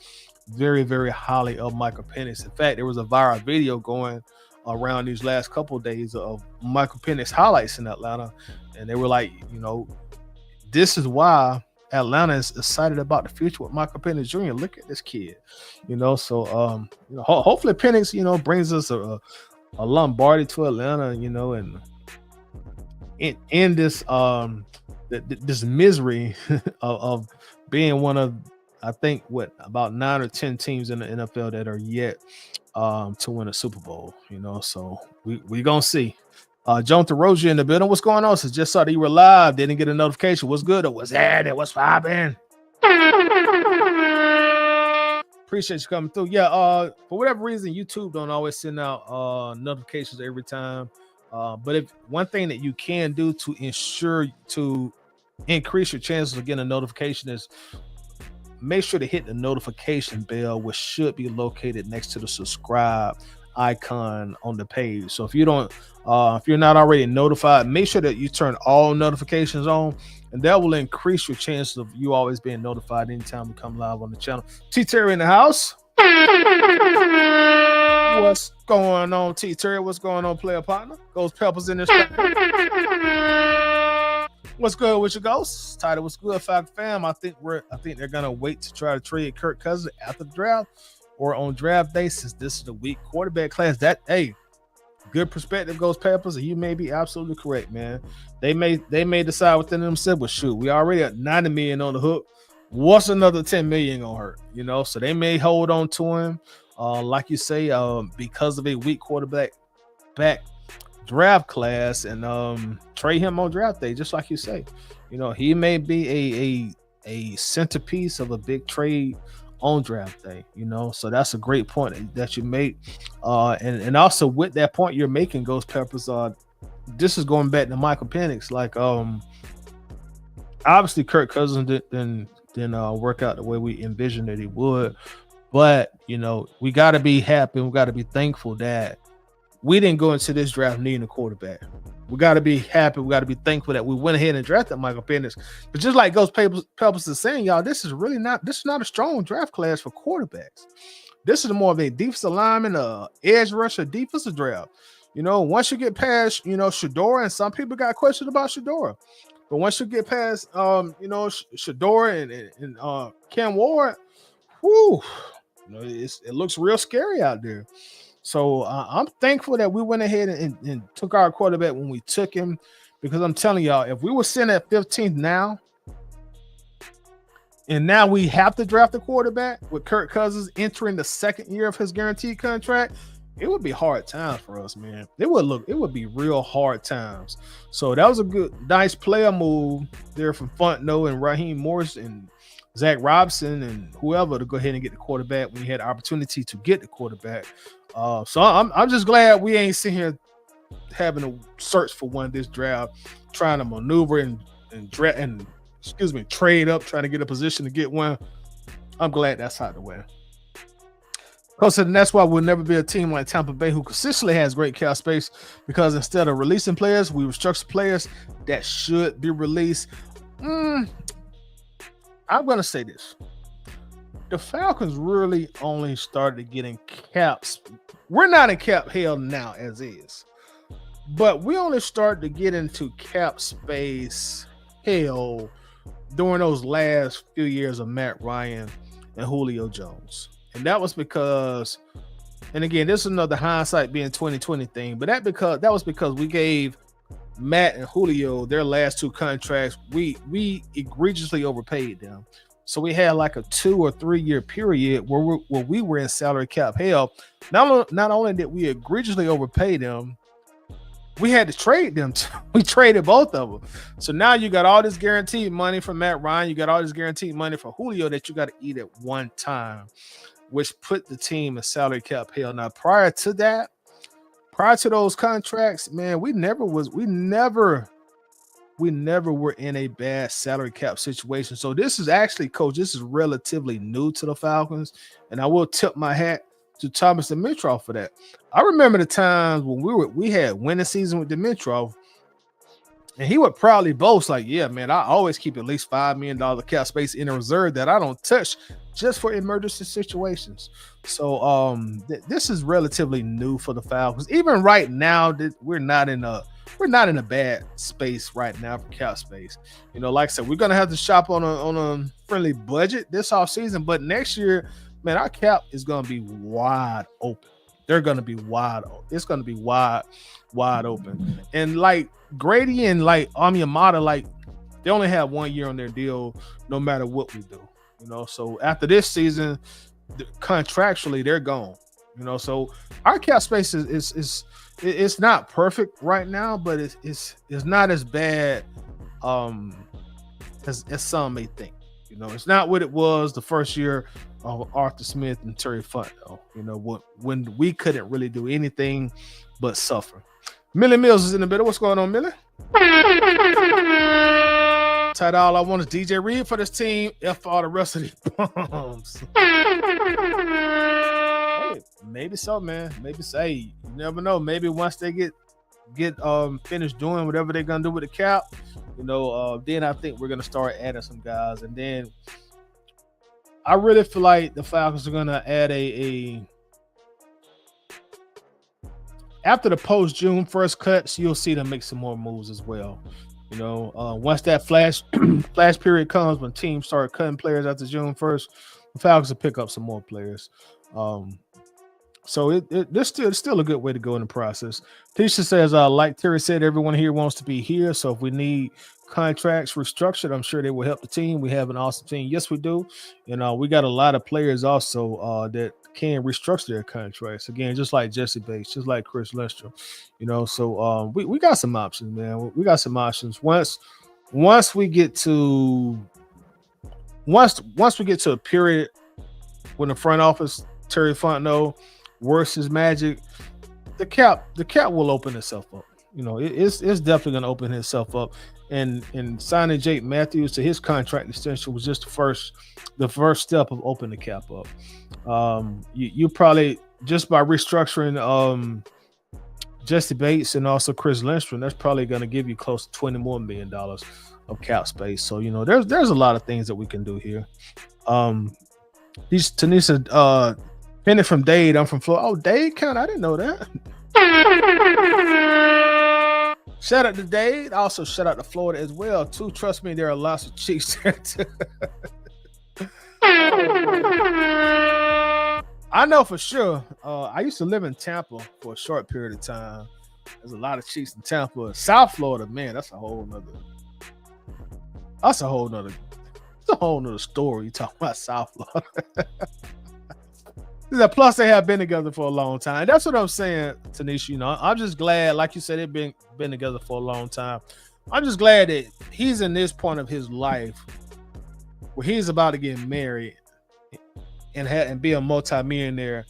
very, very highly of Michael Penix. In fact, there was a viral video going around these last couple of days of Michael Penix highlights in Atlanta, and they were like, this is why Atlanta is excited about the future with Michael Penix Jr. Look at this kid, So hopefully Penix, brings us a Lombardi to Atlanta, and in this this misery of being one of, I think, about 9 or 10 teams in the NFL that are yet to win a Super Bowl, So we gonna see. Jonathan Rozier in the building. What's going on? So just saw that you were live. Didn't get a notification. What's good? What's happening? What's popping? Appreciate you coming through. Yeah. For whatever reason, YouTube don't always send out notifications every time. But if one thing that you can do to ensure to increase your chances of getting a notification is make sure to hit the notification bell, which should be located next to the subscribe icon on the page. So if you're not already notified, make sure that you turn all notifications on, and that will increase your chances of you always being notified anytime we come live on the channel. T Terry in the house. What's going on, T Terry? What's going on, player partner? Ghost Peppers in this. What's good with your ghosts? Title, what's good, Falcon fam? I think they're gonna wait to try to trade Kirk Cousins after the draft or on draft day, since this is the weak quarterback class. That, hey, good perspective, Ghost Peppers, and you may be absolutely correct, man. They may decide within themselves, well, shoot, we already at $90 million on the hook. What's another $10 million gonna hurt? So they may hold on to him, like you say, because of a weak quarterback draft class, and trade him on draft day, just like you say. He may be a centerpiece of a big trade on draft day, so that's a great point that you make. And also with that point you're making, Ghost Peppers, this is going back to Michael Penix. Like, obviously Kirk Cousins didn't work out the way we envisioned that he would. But we got to be happy. We got to be thankful that we didn't go into this draft needing a quarterback. We got to be happy. We got to be thankful that we went ahead and drafted Michael Penix. But just like Ghost Purpose is saying, y'all, this is not a strong draft class for quarterbacks. This is more of a defensive lineman, edge rusher, defensive draft. Once you get past, Shador, and some people got questions about Shador. But once you get past, Shador and Cam Ward, whoo, it looks real scary out there. So I'm thankful that we went ahead and took our quarterback when we took him, because I'm telling y'all, if we were sitting at 15th now, and now we have to draft a quarterback with Kirk Cousins entering the second year of his guaranteed contract, it would be hard times for us, man. It would be real hard times. So that was a nice player move there from Fontenot and Raheem Morris and Zach Robinson and whoever to go ahead and get the quarterback when you had the opportunity to get the quarterback. So I'm just glad we ain't sitting here having to search for one this draft, trying to maneuver and trade up, trying to get a position to get one. I'm glad that's out of the way. Because that's why we'll never be a team like Tampa Bay, who consistently has great cap space, because instead of releasing players, we restructure players that should be released. I'm going to say this. The Falcons really only started getting caps. We're not in cap hell now as is, but we only started to get into cap space hell during those last few years of Matt Ryan and Julio Jones. And that was because, and again, this is another hindsight being 2020 thing, but that was because we gave Matt and Julio their last two contracts. We egregiously overpaid them. So we had like a 2 or 3 year period where we were in salary cap hell. Not only did we egregiously overpay them, we had to trade them. We traded both of them. So now you got all this guaranteed money from Matt Ryan. You got all this guaranteed money for Julio that you got to eat at one time, which put the team in salary cap hell. Now, prior to those contracts, man, we never were in a bad salary cap situation. So this is actually, Coach, this is relatively new to the Falcons, and I will tip my hat to Thomas Dimitroff for that. I remember the times when we had winning season with Dimitroff, and he would proudly boast like, yeah, man, I always keep at least $5 million cap space in a reserve that I don't touch just for emergency situations. So this is relatively new for the Falcons. Even right now, we're not in a bad space right now for cap space. Like I said, we're gonna have to shop on a friendly budget this offseason, but next year, man, our cap is gonna be wide open. They're gonna be wide open. It's gonna be wide open. And like Grady and like Amiyamata, like they only have 1 year on their deal, no matter what we do. So after this season, contractually they're gone. So our cap space is it's not perfect right now, but it's not as bad as some may think. It's not what it was the first year of Arthur Smith and Terry Fontenot. When we couldn't really do anything but suffer. Millie Mills is in the middle. What's going on, Millie? Tight all I want is DJ Reed for this team. F for all the rest of these bums. Hey, maybe so, man. Maybe say you never know. Maybe once they get finished doing whatever they're gonna do with the cap, then I think we're gonna start adding some guys. And then I really feel like the Falcons are gonna add after the post-June first cuts, you'll see them make some more moves as well. Once that flash period comes, when teams start cutting players after June 1st, the Falcons will pick up some more players. So there's still a good way to go in the process. Tisha says, like Terry said, everyone here wants to be here. So if we need contracts restructured, I'm sure they will help the team. We have an awesome team. Yes, we do. We got a lot of players also that can restructure their contracts. Again, just like Jesse Bates, just like Chris Lindstrom. So we got some options, man. We got some options. Once we get to a period when the front office, Terry Fontenot, works his magic, the cap will open itself up. it's definitely going to open itself up. And signing Jake Matthews to his contract extension was just the first step of opening the cap up. You probably, just by restructuring Jesse Bates and also Chris Lindstrom, that's probably going to give you close to $20 more million of cap space. So there's a lot of things that we can do here. These Tanisha Penny from Dade. I'm from Florida. Oh, Dade County. I didn't know that. Shout out to Dade. Also, shout out to Florida as well, too. Trust me, there are lots of Chiefs there, too. I know for sure. I used to live in Tampa for a short period of time. There's a lot of Chiefs in Tampa. South Florida, man, that's a whole nother story. You talking about South Florida. Plus, they have been together for a long time. That's what I'm saying, Tanisha. I'm just glad, like you said, they've been together for a long time. I'm just glad that he's in this point of his life where he's about to get married and be a multimillionaire,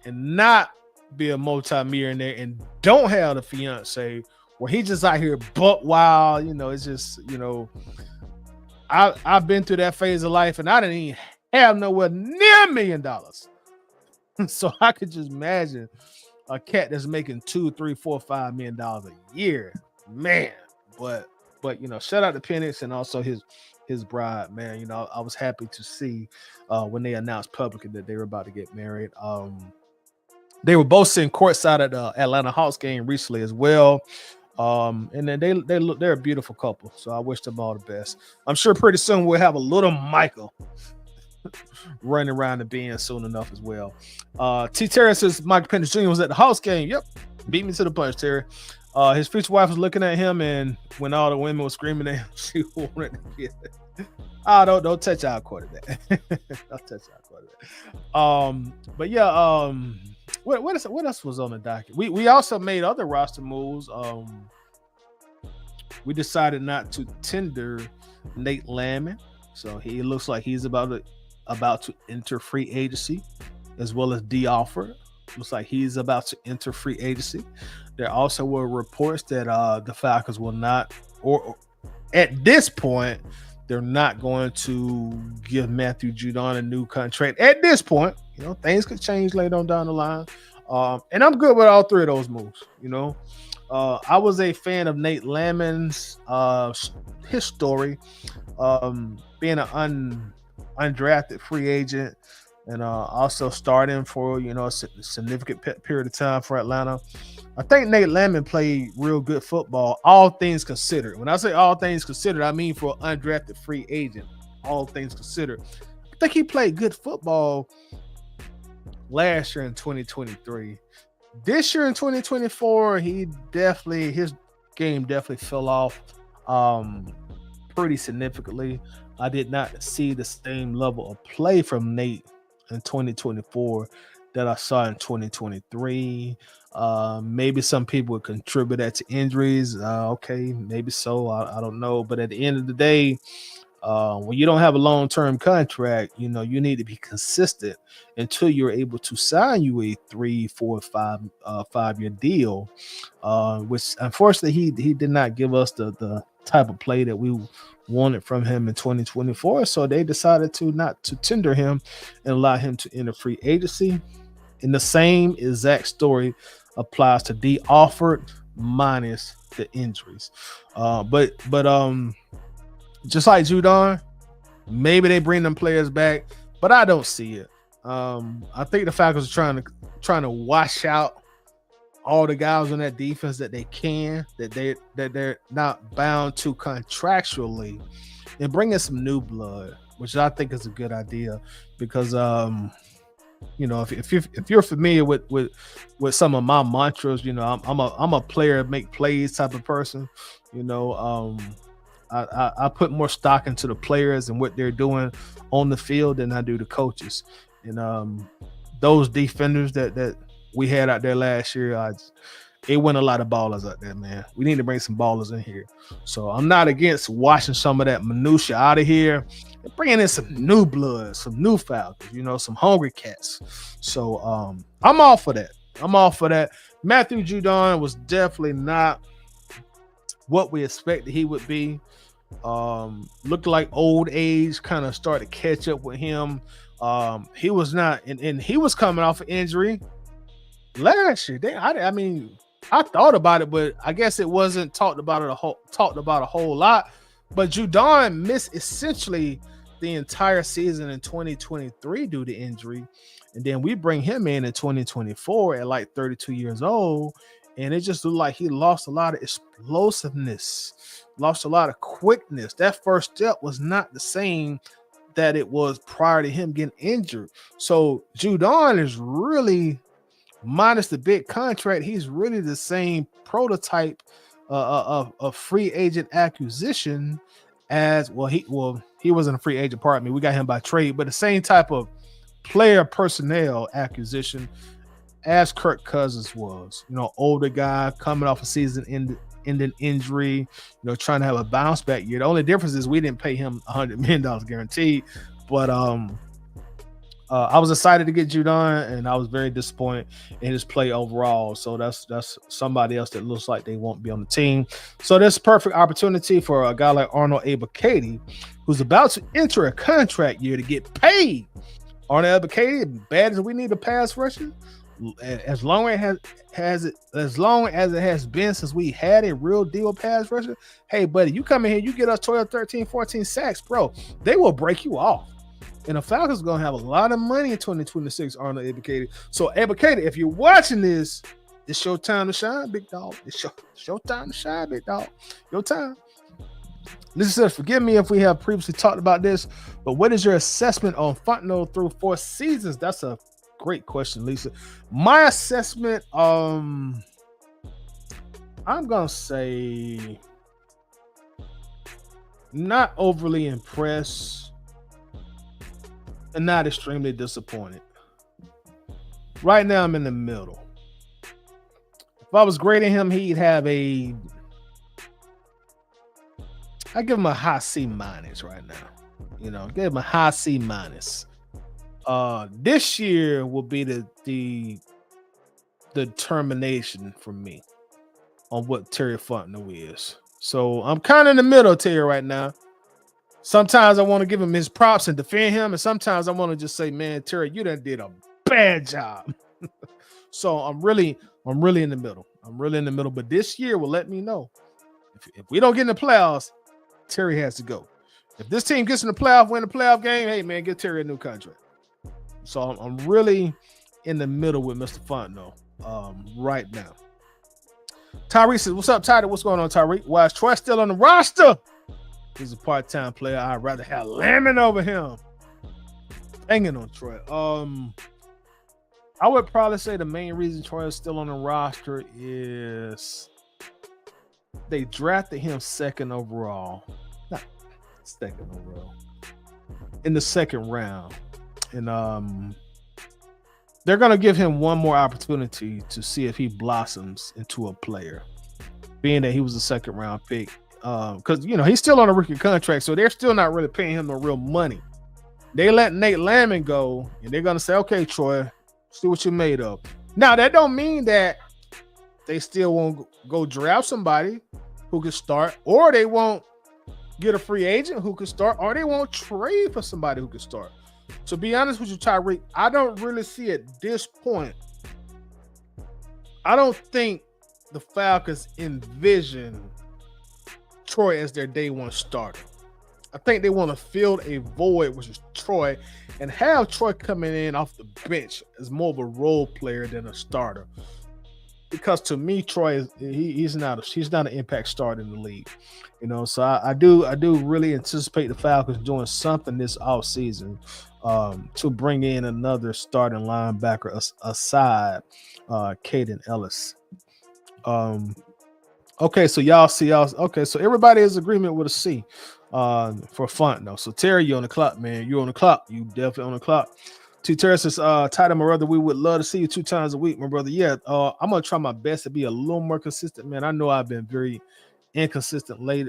and not be a multimillionaire and don't have the fiance, where he just out here butt wild. It's just, I've been through that phase of life, and I didn't even have nowhere near $1 million. So I could just imagine a cat that's making $2, $3, $4, $5 million a year, man. But shout out to Penix and also his bride, man. I was happy to see when they announced publicly that they were about to get married. They were both sitting courtside at the Atlanta Hawks game recently as well. And then they're a beautiful couple. So I wish them all the best. I'm sure pretty soon we'll have a little Michael running around the bend soon enough as well. T. Terry says Michael Penix Jr. was at the Hawks game. Yep. Beat me to the punch, Terry. His future wife was looking at him, and when all the women were screaming at him, she wanted to get it. Don't touch our quarterback. Don't touch our quarterback. But yeah, what else was on the docket? We also made other roster moves. We decided not to tender Nate Landman, so he looks like he's about to enter free agency, as well as D. Alford. Looks like he's about to enter free agency. There also were reports that the Falcons will not, or at this point, they're not going to give Matthew Judon a new contract. At this point, things could change later on down the line. And I'm good with all three of those moves. I was a fan of Nate Landman's his story, being an undrafted free agent, and also starting for a significant period of time for Atlanta. I think Nate Landman played real good football, all things considered. When I say all things considered, I mean for an undrafted free agent, all things considered. I think he played good football last year in 2023. This year in 2024, his game definitely fell off pretty significantly. I did not see the same level of play from Nate in 2024 that I saw in 2023. Maybe some people would contribute that to injuries. Okay, maybe so. I don't know. But at the end of the day, when you don't have a long-term contract, you need to be consistent until you're able to sign you a 3, 4, 5-year deal. Which unfortunately he did not give us the type of play that we wanted from him in 2024. So they decided not to tender him and allow him to enter free agency. And the same exact story applies to D. Alford minus the injuries. But just like Judon, maybe they bring them players back, but I don't see it. I think the Falcons are trying to wash out all the guys on that defense that they can, that they're not bound to contractually, and bring in some new blood, which I think is a good idea because if you're familiar with some of my mantras, I'm a player make plays type of person. I put more stock into the players and what they're doing on the field than I do the coaches. And those defenders that we had out there last year, it went a lot of ballers out there, man. We need to bring some ballers in here. So I'm not against washing some of that minutia out of here and bringing in some new blood, some new Falcons, some hungry cats. So I'm all for that. Matthew Judon was definitely not what we expected he would be. Looked like old age kind of started to catch up with him. He was not, and he was coming off an injury last year. I mean, I thought about it, but I guess it wasn't talked about a whole lot. But Judon missed essentially the entire season in 2023 due to injury, and then we bring him in 2024 at like 32 years old, and it just looked like he lost a lot of explosiveness, lost a lot of quickness. That first step was not the same that it was prior to him getting injured. So Judon is really, minus the big contract, he's really the same prototype of free agent acquisition as he wasn't a free agent, pardon me. We got him by trade, but the same type of player personnel acquisition as Kirk Cousins was. Older guy coming off a season ending injury, trying to have a bounce back year. The only difference is we didn't pay him $100 million guaranteed, but I was excited to get Judon, and I was very disappointed in his play overall. So that's somebody else that looks like they won't be on the team. So this is a perfect opportunity for a guy like Arnold Ebiketie, who's about to enter a contract year, to get paid. Arnold Ebiketie, bad as we need a pass rusher, as long as it has been since we had a real deal pass rusher, hey buddy, you come in here, you get us 12, 13, 14 sacks, bro, they will break you off. And the Falcons are going to have a lot of money in 2026, Arnold Ebiketie. So, Ebiketie, if you're watching this, it's your time to shine, big dog. It's your time to shine, big dog. Your time. Lisa says, forgive me if we have previously talked about this, but what is your assessment on Fontenot through 4 seasons? That's a great question, Lisa. My assessment, I'm going to say not overly impressed and not extremely disappointed. Right now, I'm in the middle. If I was grading him, he'd have I give him a high C- right now. Give him a high C-. This year will be the determination for me on what Terry Fontenot is. So I'm kind of in the middle, Terry, right now. Sometimes I want to give him his props and defend him, and sometimes I want to just say, man, Terry, you done did a bad job. So I'm really in the middle. But this year will let me know. If we don't get in the playoffs, Terry has to go. If this team gets in the playoff, win the playoff game, hey, man, give Terry a new contract. So I'm really in the middle with Mr. Fontenot right now. Tyreek says, what's up, Tyreek? What's going on, Tyreek? Why is Troy still on the roster? He's a part-time player. I'd rather have Lemon over him. Hanging on Troy. I would probably say the main reason Troy is still on the roster is they drafted him second overall. Not second overall. In the second round. And they're going to give him one more opportunity to see if he blossoms into a player. Being that he was a second-round pick. Because he's still on a rookie contract, so they're still not really paying him no real money. They let Nate Landman go, and they're gonna say, "Okay, Troy, see what you're made of." Now that don't mean that they still won't go draft somebody who can start, or they won't get a free agent who can start, or they won't trade for somebody who can start. To be honest with you, Tyreek, I don't really see at this point. I don't think the Falcons envision Troy as their day one starter. I think they want to fill a void, which is Troy, and have Troy coming in off the bench as more of a role player than a starter. Because to me, Troy he's not an impact starter in the league. So I do really anticipate the Falcons doing something this offseason to bring in another starting linebacker aside Caden Ellis. Okay, so so everybody is agreement with a C for Fontenot. So Terry, you're on the clock, man. You're on the clock. You definitely on the clock. T. Terry says, Tyler, my brother, we would love to see you 2 times a week, my brother. Yeah, I'm gonna try my best to be a little more consistent, man. I know I've been very inconsistent late,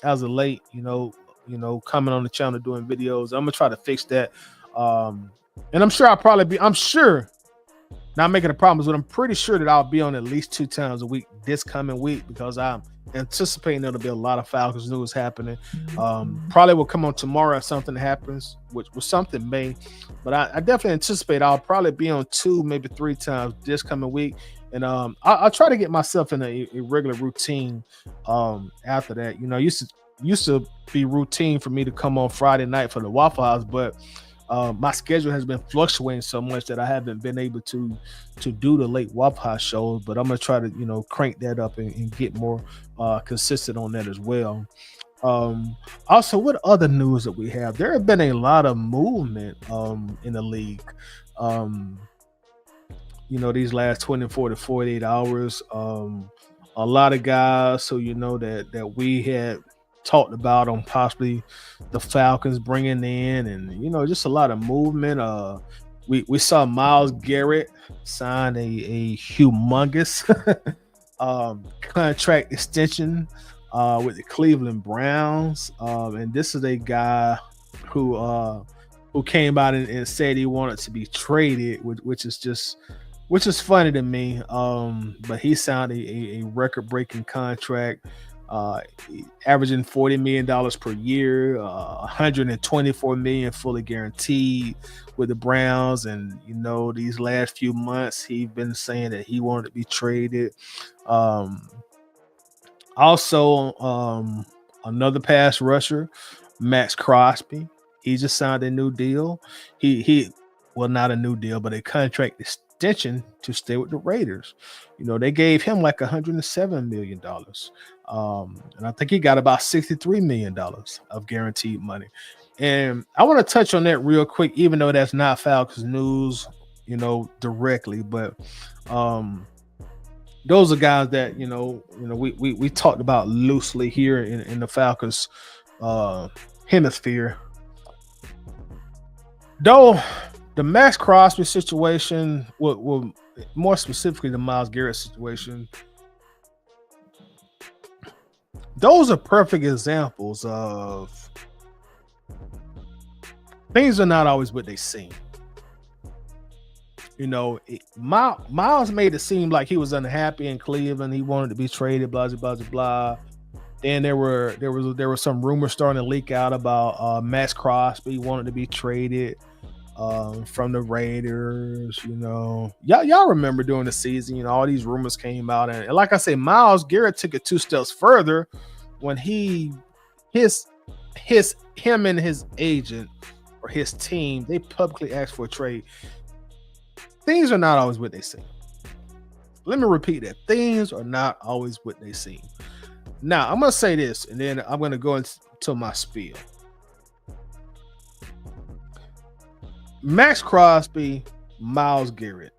as of late, coming on the channel doing videos. I'm gonna try to fix that. And I'm sure not making a promise, but I'm pretty sure that I'll be on at least 2 times a week this coming week because I'm anticipating there'll be a lot of Falcons news happening. Probably will come on tomorrow if something happens, which something may, but I definitely anticipate I'll probably be on 2, maybe 3 times this coming week. And I'll try to get myself in a regular routine after that. Used to be routine for me to come on Friday night for the Waffle House, but my schedule has been fluctuating so much that I haven't been able to do the late Waffle House shows. But I'm gonna try to crank that up and get more consistent on that as well. Also, what other news that we have? There have been a lot of movement in the league. These last 24 to 48 hours, a lot of guys who that we had talked about on possibly the Falcons bringing in, and just a lot of movement. We saw Myles Garrett sign a humongous contract extension with the Cleveland Browns, and this is a guy who came out and said he wanted to be traded, which is funny to me. But he signed a record-breaking contract, averaging $40 million per year, $124 million fully guaranteed with the Browns. And these last few months, he's been saying that he wanted to be traded. Also, another pass rusher, Max Crosby. He just signed a new deal. Well, not a new deal, but a contract extension to stay with the Raiders. They gave him like $107 million. And I think he got about $63 million of guaranteed money. And I want to touch on that real quick, even though that's not Falcons news, directly. But those are guys that, we talked about loosely here in the Falcons hemisphere. Though the Max Crosby situation, well, more specifically the Myles Garrett situation, those are perfect examples of things are not always what they seem. Myles made it seem like he was unhappy in Cleveland. He wanted to be traded, blah, blah, blah, blah. Then there were some rumors starting to leak out about Max Crosby wanted to be traded from the Raiders. Y'all remember during the season, all these rumors came out, and like I say, Myles Garrett took it 2 steps further when him and his agent or his team, they publicly asked for a trade. Things are not always what they seem. Let me repeat that. Things are not always what they seem. Now, I'm going to say this, and then I'm going to go into my spiel. Max Crosby, Myles Garrett.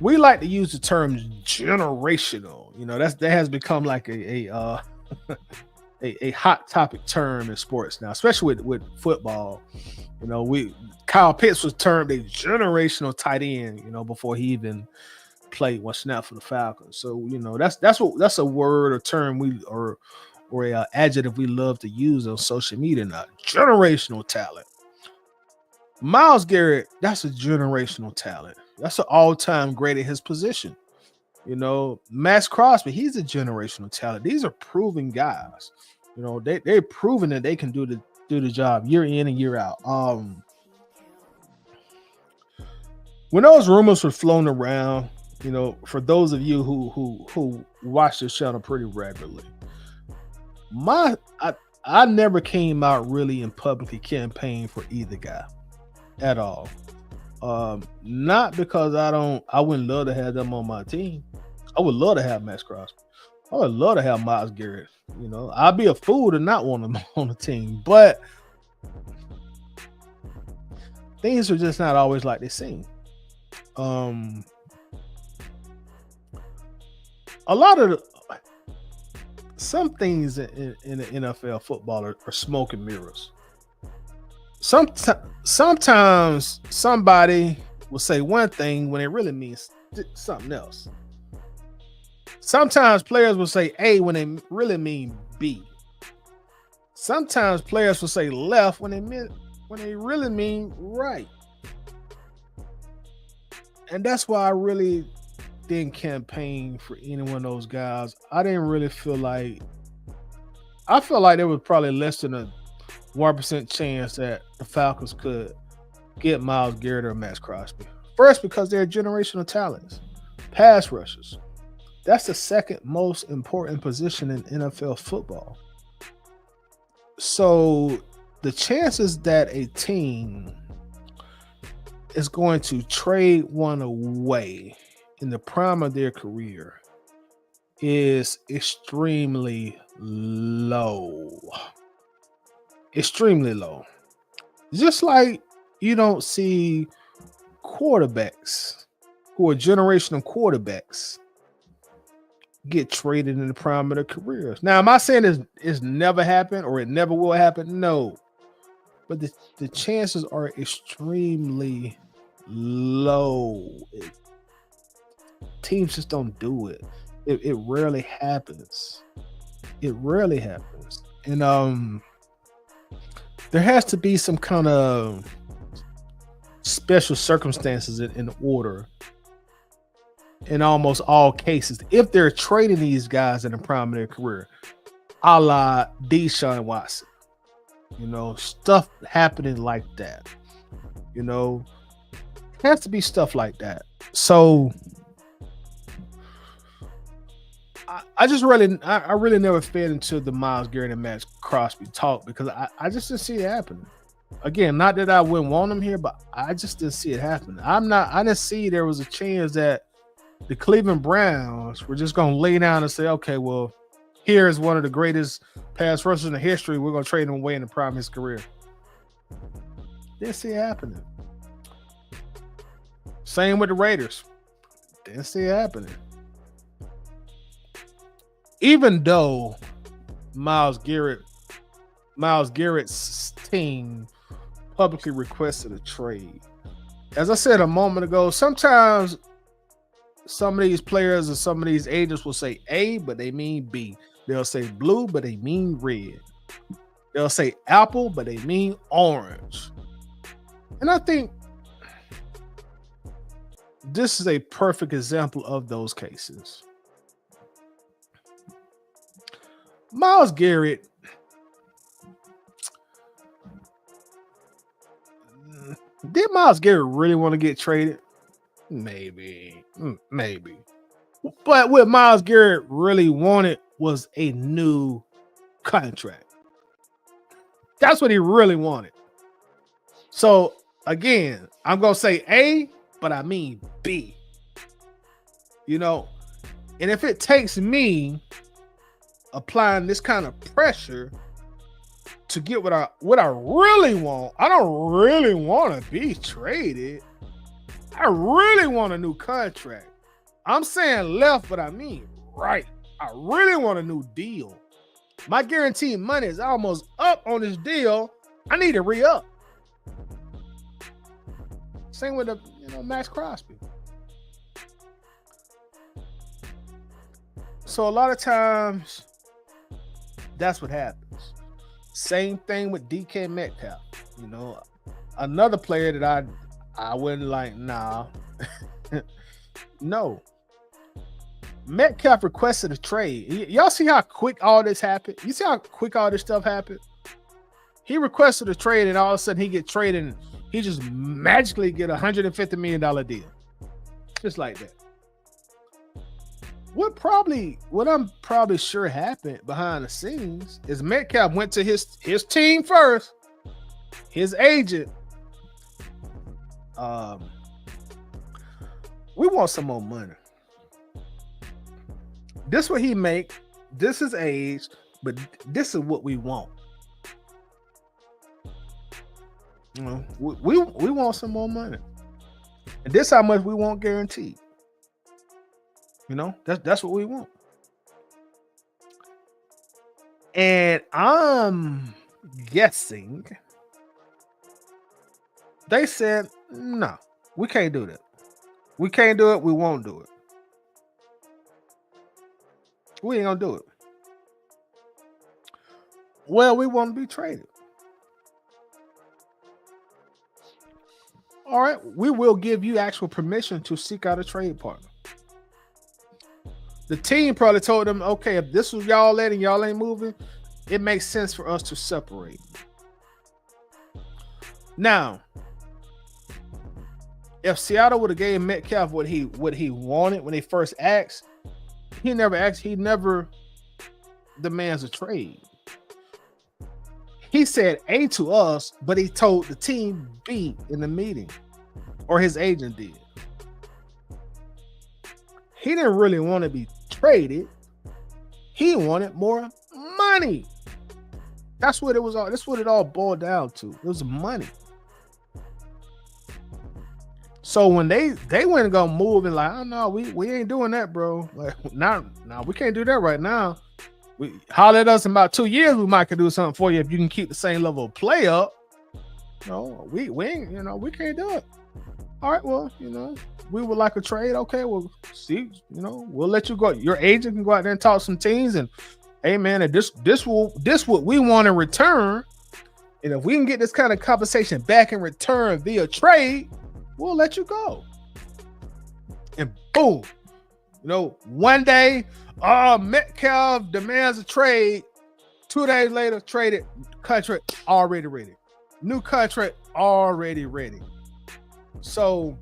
We like to use the term generational. That has become like a hot topic term in sports now, especially with football. Kyle Pitts was termed a generational tight end, before he even played one snap for the Falcons. So that's a word or term or a adjective we love to use on social media now. Generational talent. Myles Garrett, that's a generational talent. That's an all-time great at his position. Max Crosby, he's a generational talent. These are proven guys. They're proven that they can do the job year in and year out. When those rumors were flown around, for those of you who watch this channel pretty regularly, I never came out really and publicly campaign for either guy at all. Not because I wouldn't love to have them on my team. I would love to have Max Crosby. I would love to have Myles Garrett. I'd be a fool to not want them on the team, but things are just not always like they seem. A lot of some things in the NFL football are smoke and mirrors. Sometimes somebody will say one thing when it really means something else. Sometimes players will say A when they really mean B. Sometimes players will say left when they really mean right. And that's why I really didn't campaign for any one of those guys. I didn't really feel like I felt like there was probably less than a 1% chance that the Falcons could get Myles Garrett or Max Crosby. First, because they're generational talents, pass rushers. That's the second most important position in NFL football. So the chances that a team is going to trade one away in the prime of their career is extremely low. Extremely low. Just like you don't see quarterbacks who are generational quarterbacks get traded in the prime of their careers. Now, am I saying it's never happened or it never will happen? No. But the chances are extremely low. Teams just don't do it. It rarely happens. It rarely happens. And there has to be some kind of special circumstances in order in almost all cases if they're trading these guys in the prime of their career, a la Deshaun Watson. Stuff happening like that. It has to be stuff like that. So I really never fed into the Myles Garrett and Max Crosby talk because I just didn't see it happening. Again, not that I wouldn't want them here, but I just didn't see it happen. I didn't see there was a chance that the Cleveland Browns were just going to lay down and say, okay, well, here is one of the greatest pass rushers in history. We're going to trade him away in the prime of his career. Didn't see it happening. Same with the Raiders. Didn't see it happening. Even though Myles Garrett's team publicly requested a trade. As I said a moment ago, sometimes some of these players or some of these agents will say A, but they mean B. They'll say blue, but they mean red. They'll say apple, but they mean orange. And I think this is a perfect example of those cases. Myles Garrett, did Myles Garrett really want to get traded? Maybe. But what Myles Garrett really wanted was a new contract. That's what he really wanted. So, again, I'm going to say A, but I mean B. And if it takes me applying this kind of pressure to get what I really want, I don't really want to be traded. I really want a new contract. I'm saying left, but I mean right. I really want a new deal. My guaranteed money is almost up on this deal. I need to re-up. Same with Max Crosby. So a lot of times, that's what happens. Same thing with DK Metcalf. Another player that I wouldn't like. Nah, no. Metcalf requested a trade. Y'all see how quick all this happened? You see how quick all this stuff happened? He requested a trade, and all of a sudden he get traded, and he just magically get $150 million deal, just like that. What I'm probably sure happened behind the scenes is Metcalf went to his team first, his agent. We want some more money. This is what he make. This is age, but this is what we want. We want some more money, and this how much we want guaranteed. That's what we want. And I'm guessing they said, no, we can't do that. We can't do it. We won't do it. We ain't gonna do it. Well, we want to be traded. All right, we will give you actual permission to seek out a trade partner. The team probably told them, okay, if this was y'all letting y'all ain't moving, it makes sense for us to separate. Now, if Seattle would have gave Metcalf what he wanted when they first asked, he never demands a trade. He said A to us, but he told the team B in the meeting, or his agent did. He didn't really want to be traded. He wanted more money. That's what it was all. That's what it all boiled down to. It was money. So when they went and go move and like, oh no, we ain't doing that, bro. Like, now we can't do that right now. We holler at us in about 2 years, we might could do something for you if you can keep the same level of play up. No, we ain't, we can't do it. All right, well, we would like a trade. Okay, well, see, we'll let you go. Your agent can go out there and talk to some teams, and hey, man, this what we want in return. And if we can get this kind of compensation back in return via trade, we'll let you go. And boom, one day, Metcalf demands a trade. 2 days later, traded, contract already ready. New contract already ready. So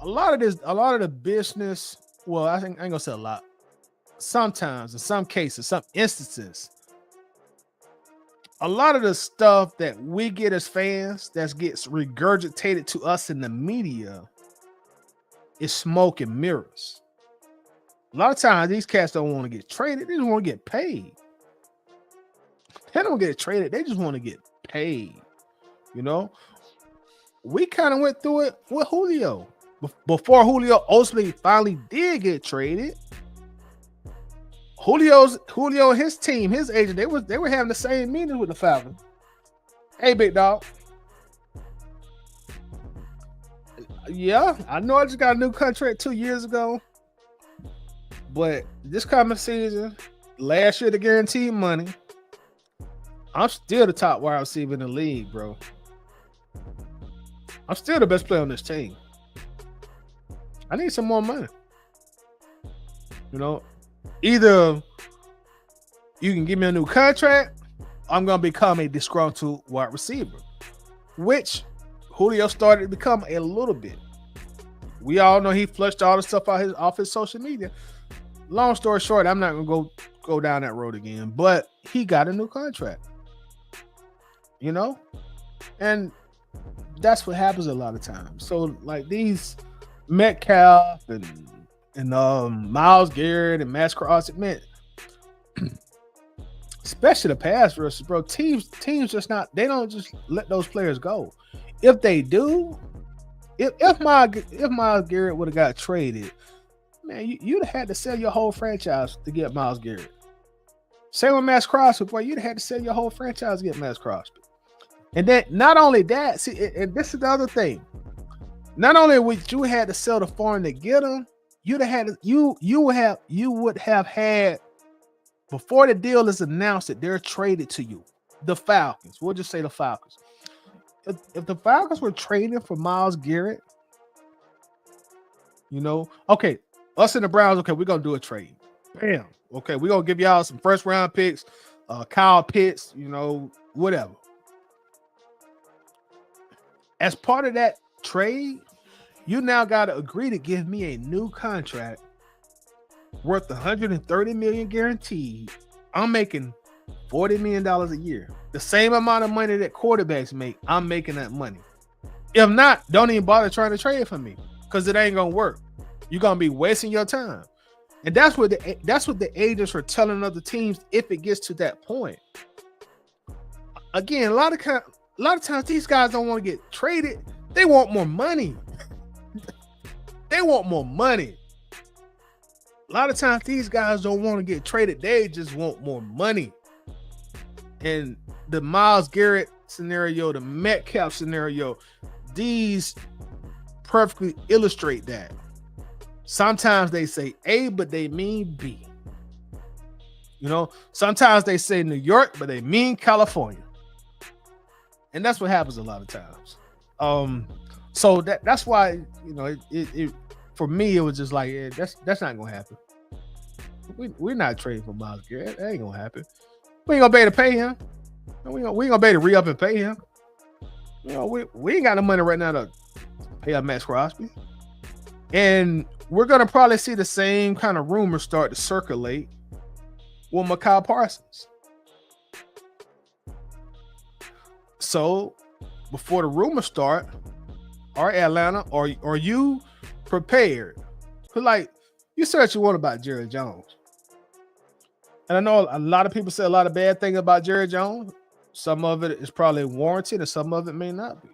a lot of the business, well, I ain't gonna say a lot. Sometimes, in some cases, some instances, a lot of the stuff that we get as fans that gets regurgitated to us in the media is smoke and mirrors. A lot of times these cats don't want to get traded. They just want to get paid. They don't get traded. They just want to get paid. We kind of went through it with Julio. Before Julio ultimately finally did get traded, Julio and his team, his agent, they were having the same meeting with the Falcons. Hey, big dog. Yeah, I know I just got a new contract 2 years ago. But this coming season, last year, the guaranteed money, I'm still the top wide receiver in the league, bro. I'm still the best player on this team. I need some more money. Either you can give me a new contract, I'm going to become a disgruntled wide receiver, which Julio started to become a little bit. We all know he flushed all the stuff off his social media. Long story short, I'm not going to go down that road again, but he got a new contract, and that's what happens a lot of times. So like these Metcalf and Myles Garrett and Max Crosby, man, especially the pass rushers, bro. Teams they don't just let those players go. If they do, if Myles Garrett would have got traded, man, you'd have had to sell your whole franchise to get Myles Garrett. Same with Max Crosby, boy, you'd have had to sell your whole franchise to get Max Crosby. And then not only that, see, and this is the other thing. Not only would you had to sell the farm to get him, you would have had before the deal is announced that they're traded to you. The Falcons, we'll just say the Falcons. If the Falcons were trading for Myles Garrett, okay, us and the Browns, okay, we're gonna do a trade. Bam. Okay, we're gonna give y'all some first round picks, Kyle Pitts, whatever. As part of that trade, you now got to agree to give me a new contract worth $130 million guaranteed. I'm making $40 million a year. The same amount of money that quarterbacks make, I'm making that money. If not, don't even bother trying to trade for me because it ain't going to work. You're going to be wasting your time. And that's what the agents are telling other teams if it gets to that point. Again, a lot of times these guys don't want to get traded. They want more money. They want more money. A lot of times these guys don't want to get traded. They just want more money. And the Myles Garrett scenario, the Metcalf scenario, these perfectly illustrate that. Sometimes they say A, but they mean B. Sometimes they say New York, but they mean California. And that's what happens a lot of times. Um, so that's why it for me it was just like that's not gonna happen. We're not trading for Miles Garrett. That ain't gonna happen. We ain't gonna be able to pay him. We ain't gonna be able to re up and pay him. We ain't got no money right now to pay up Max Crosby. And we're gonna probably see the same kind of rumors start to circulate with Micah Parsons. So before the rumors start, are Atlanta, are you prepared? Cause like you said what you want about Jerry Jones. And I know a lot of people say a lot of bad things about Jerry Jones. Some of it is probably warranted and some of it may not be.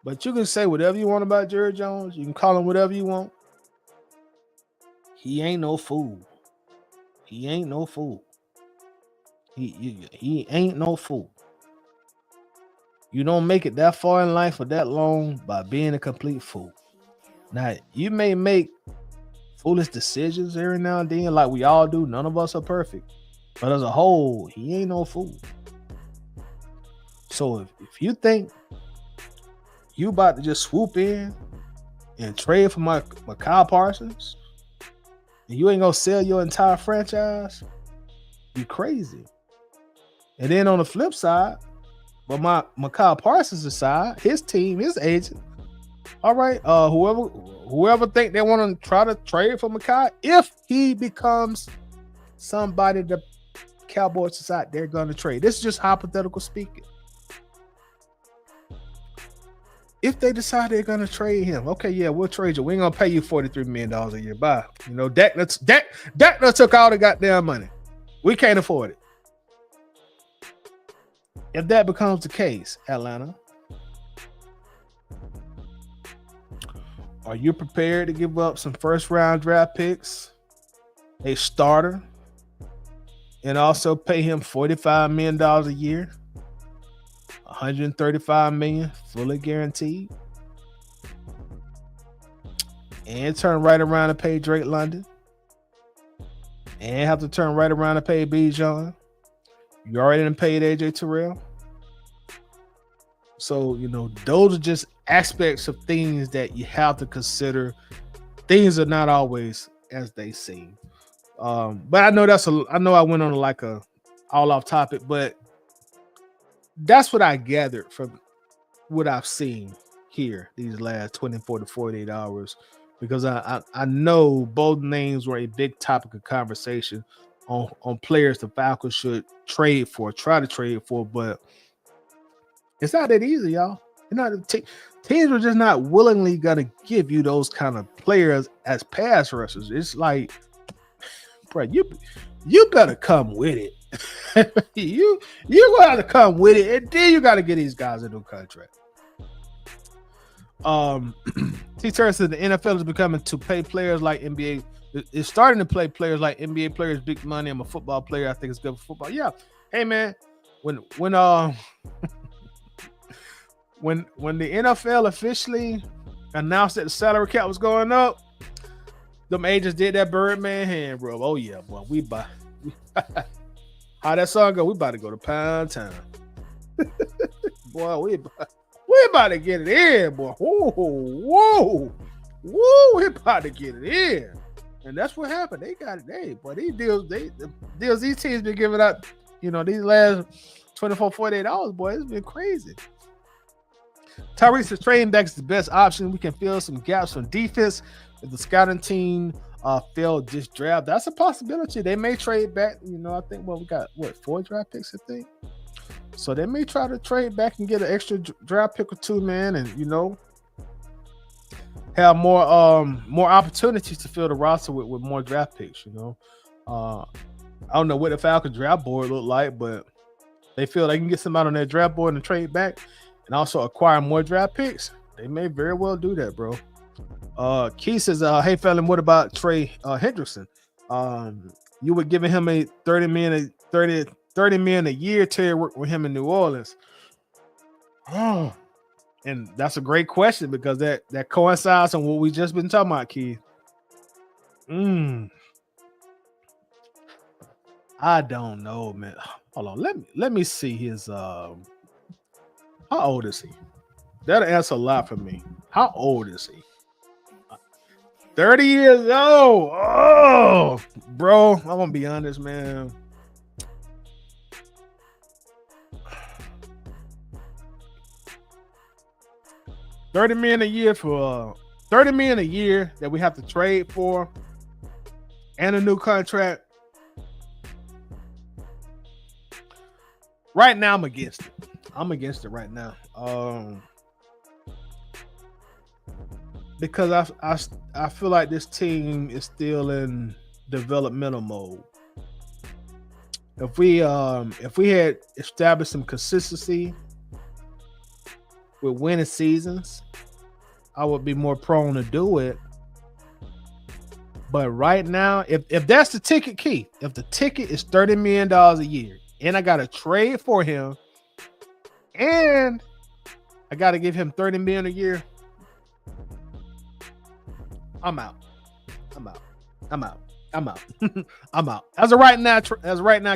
But you can say whatever you want about Jerry Jones. You can call him whatever you want. He ain't no fool. He ain't no fool. He ain't no fool. You don't make it that far in life for that long by being a complete fool. Now, you may make foolish decisions every now and then, like we all do. None of us are perfect. But as a whole, he ain't no fool. So if you think you about to just swoop in and trade for Micah Parsons, and you ain't gonna sell your entire franchise, you crazy. And then on the flip side, but Micah Parsons' side, his team, his agent, all right, whoever think they want to try to trade for Micah, if he becomes somebody the Cowboys decide they're going to trade. This is just hypothetical speaking. If they decide they're going to trade him, okay, yeah, we'll trade you. We ain't going to pay you $43 million a year. Bye. You know, Dak took all the goddamn money. We can't afford it. If that becomes the case, Atlanta, are you prepared to give up some first-round draft picks, a starter, and also pay him $45 million a year, $135 million fully guaranteed, and turn right around and pay Drake London, and have to turn right around and pay Bijan? You already done paid AJ Terrell. So, those are just aspects of things that you have to consider. Things are not always as they seem. But I know I went on like a all off topic, but that's what I gathered from what I've seen here these last 24 to 48 hours, because I know both names were a big topic of conversation on players the Falcons should try to trade for, but it's not that easy, y'all. Teams are just not willingly gonna give you those kind of players as pass rushers. It's like, bro, you better come with it. you gotta come with it, and then you gotta get these guys a new contract. T. Turner said the NFL is becoming to pay players like NBA. It's starting to play players like NBA players big money. I'm a football player. I think it's good for football. Yeah. Hey man, when the NFL officially announced that the salary cap was going up, them agents did that Birdman hand, bro. Oh yeah, boy, how that song go? We about to go to Pound Town. Boy, we about to get it in, boy. Whoa. We about to get it in. And that's what happened. They got it. These deals these teams been giving up, these last 24, 48 hours, boy, it's been crazy. Tyrese is trading back is the best option. We can fill some gaps on defense. If the scouting team failed this draft, that's a possibility. They may trade back. I think we got 4 draft picks, I think. So they may try to trade back and get an extra draft pick or 2, man, and have more opportunities to fill the roster with more draft picks. I don't know what the Falcons draft board look like, but they feel they can get somebody on their draft board and trade back and also acquire more draft picks. They may very well do that, bro. Keith says, hey, Fallon, what about Trey Hendrickson? You were giving him a $30 million a year to work with him in New Orleans. Oh, and that's a great question because that coincides on what we just been talking about, Keith. I don't know, man. Hold on. Let me see his how old is he? That'll answer a lot for me. How old is he? 30 years old. Oh, bro, I'm gonna be honest, man. $30 million a year for $30 million a year that we have to trade for, and a new contract. Right now, I'm against it. I'm against it right now. Because I feel like this team is still in developmental mode. If we had established some consistency with winning seasons, I would be more prone to do it. But right now, if that's the ticket, Keith, if the ticket is $30 million a year, and I got to trade for him, and I got to give him $30 million a year, I'm out. I'm out. I'm out. I'm out. I'm out. As of right now,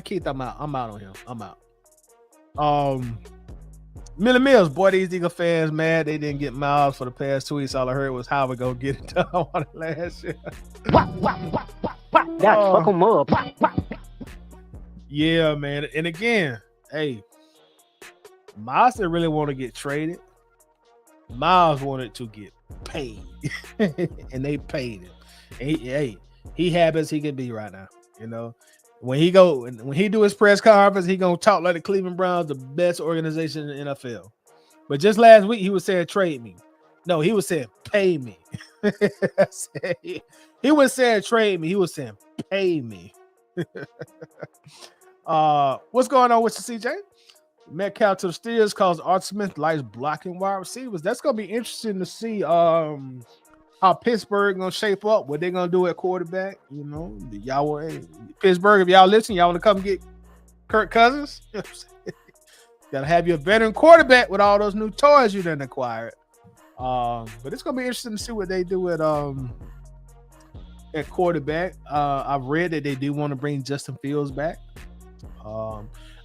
Keith, I'm out. I'm out on him. I'm out. Millie Mills, boy, these Eagle fans mad they didn't get Miles for the past 2 weeks. All I heard was how we gonna get it done on it last year. That's fuck 'em up. Yeah, man. And again, hey, Miles didn't really want to get traded. Miles wanted to get paid, and they paid him. And he happy as he could be right now. You know, when he do his press conference, he gonna talk like the Cleveland Browns, the best organization in the NFL. But just last week, he was saying trade me. No, he was saying pay me. He was saying trade me. He was saying pay me. What's going on with the CJ? Metcalf to the Steelers calls Art Smith likes blocking wide receivers. That's gonna be interesting to see how Pittsburgh gonna shape up, what they're gonna do at quarterback. You know, Pittsburgh, if y'all listen, y'all want to come get Kirk Cousins. Gotta have your veteran quarterback with all those new toys you done acquired. But it's gonna be interesting to see what they do at quarterback. I've read that they do want to bring Justin Fields back.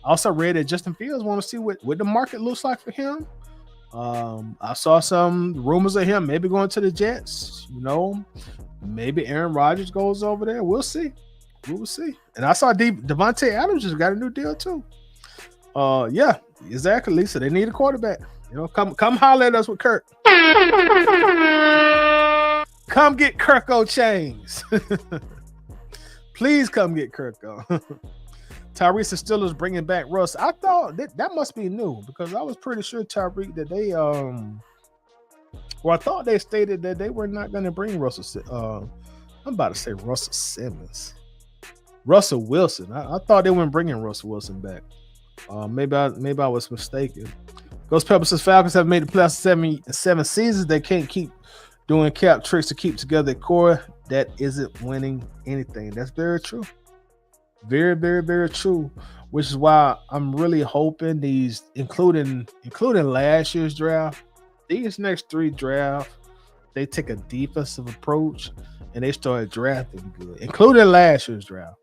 I also read that Justin Fields want to see what the market looks like for him. I saw some rumors of him maybe going to the Jets. You know, maybe Aaron Rodgers goes over there. We'll see. We will see. And I saw Devontae Adams just got a new deal too. Yeah, exactly, Lisa. They need a quarterback. You know, come holler at us with Kirk. Come get Kirko chains. Please come get Kirko. Tyrese Steelers bringing back Russ. I thought that must be new because I was pretty sure Tyreek that they I thought they stated that they were not going to bring Russell. I'm about to say Russell Simmons, Russell Wilson. I thought they weren't bringing Russell Wilson back. Maybe I was mistaken. Ghost Pepper says Falcons have made the playoffs 7 seasons. They can't keep doing cap tricks to keep together the core. That isn't winning anything. That's very true. Very, very, very true. Which is why I'm really hoping these, including last year's draft, these next 3 drafts, they take a defensive approach and they start drafting good, including last year's draft.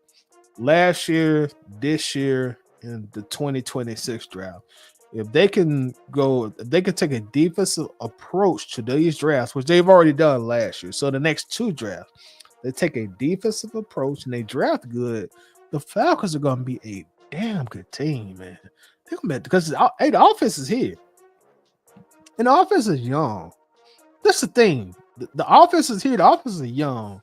Last year, this year, and the 2026 draft. If they can take a defensive approach to these drafts, which they've already done last year. So the next 2 drafts, they take a defensive approach and they draft good. The Falcons are going to be a damn good team, man. They're going to be, because the offense is here. And the offense is young. That's the thing. The offense is here. The offense is young.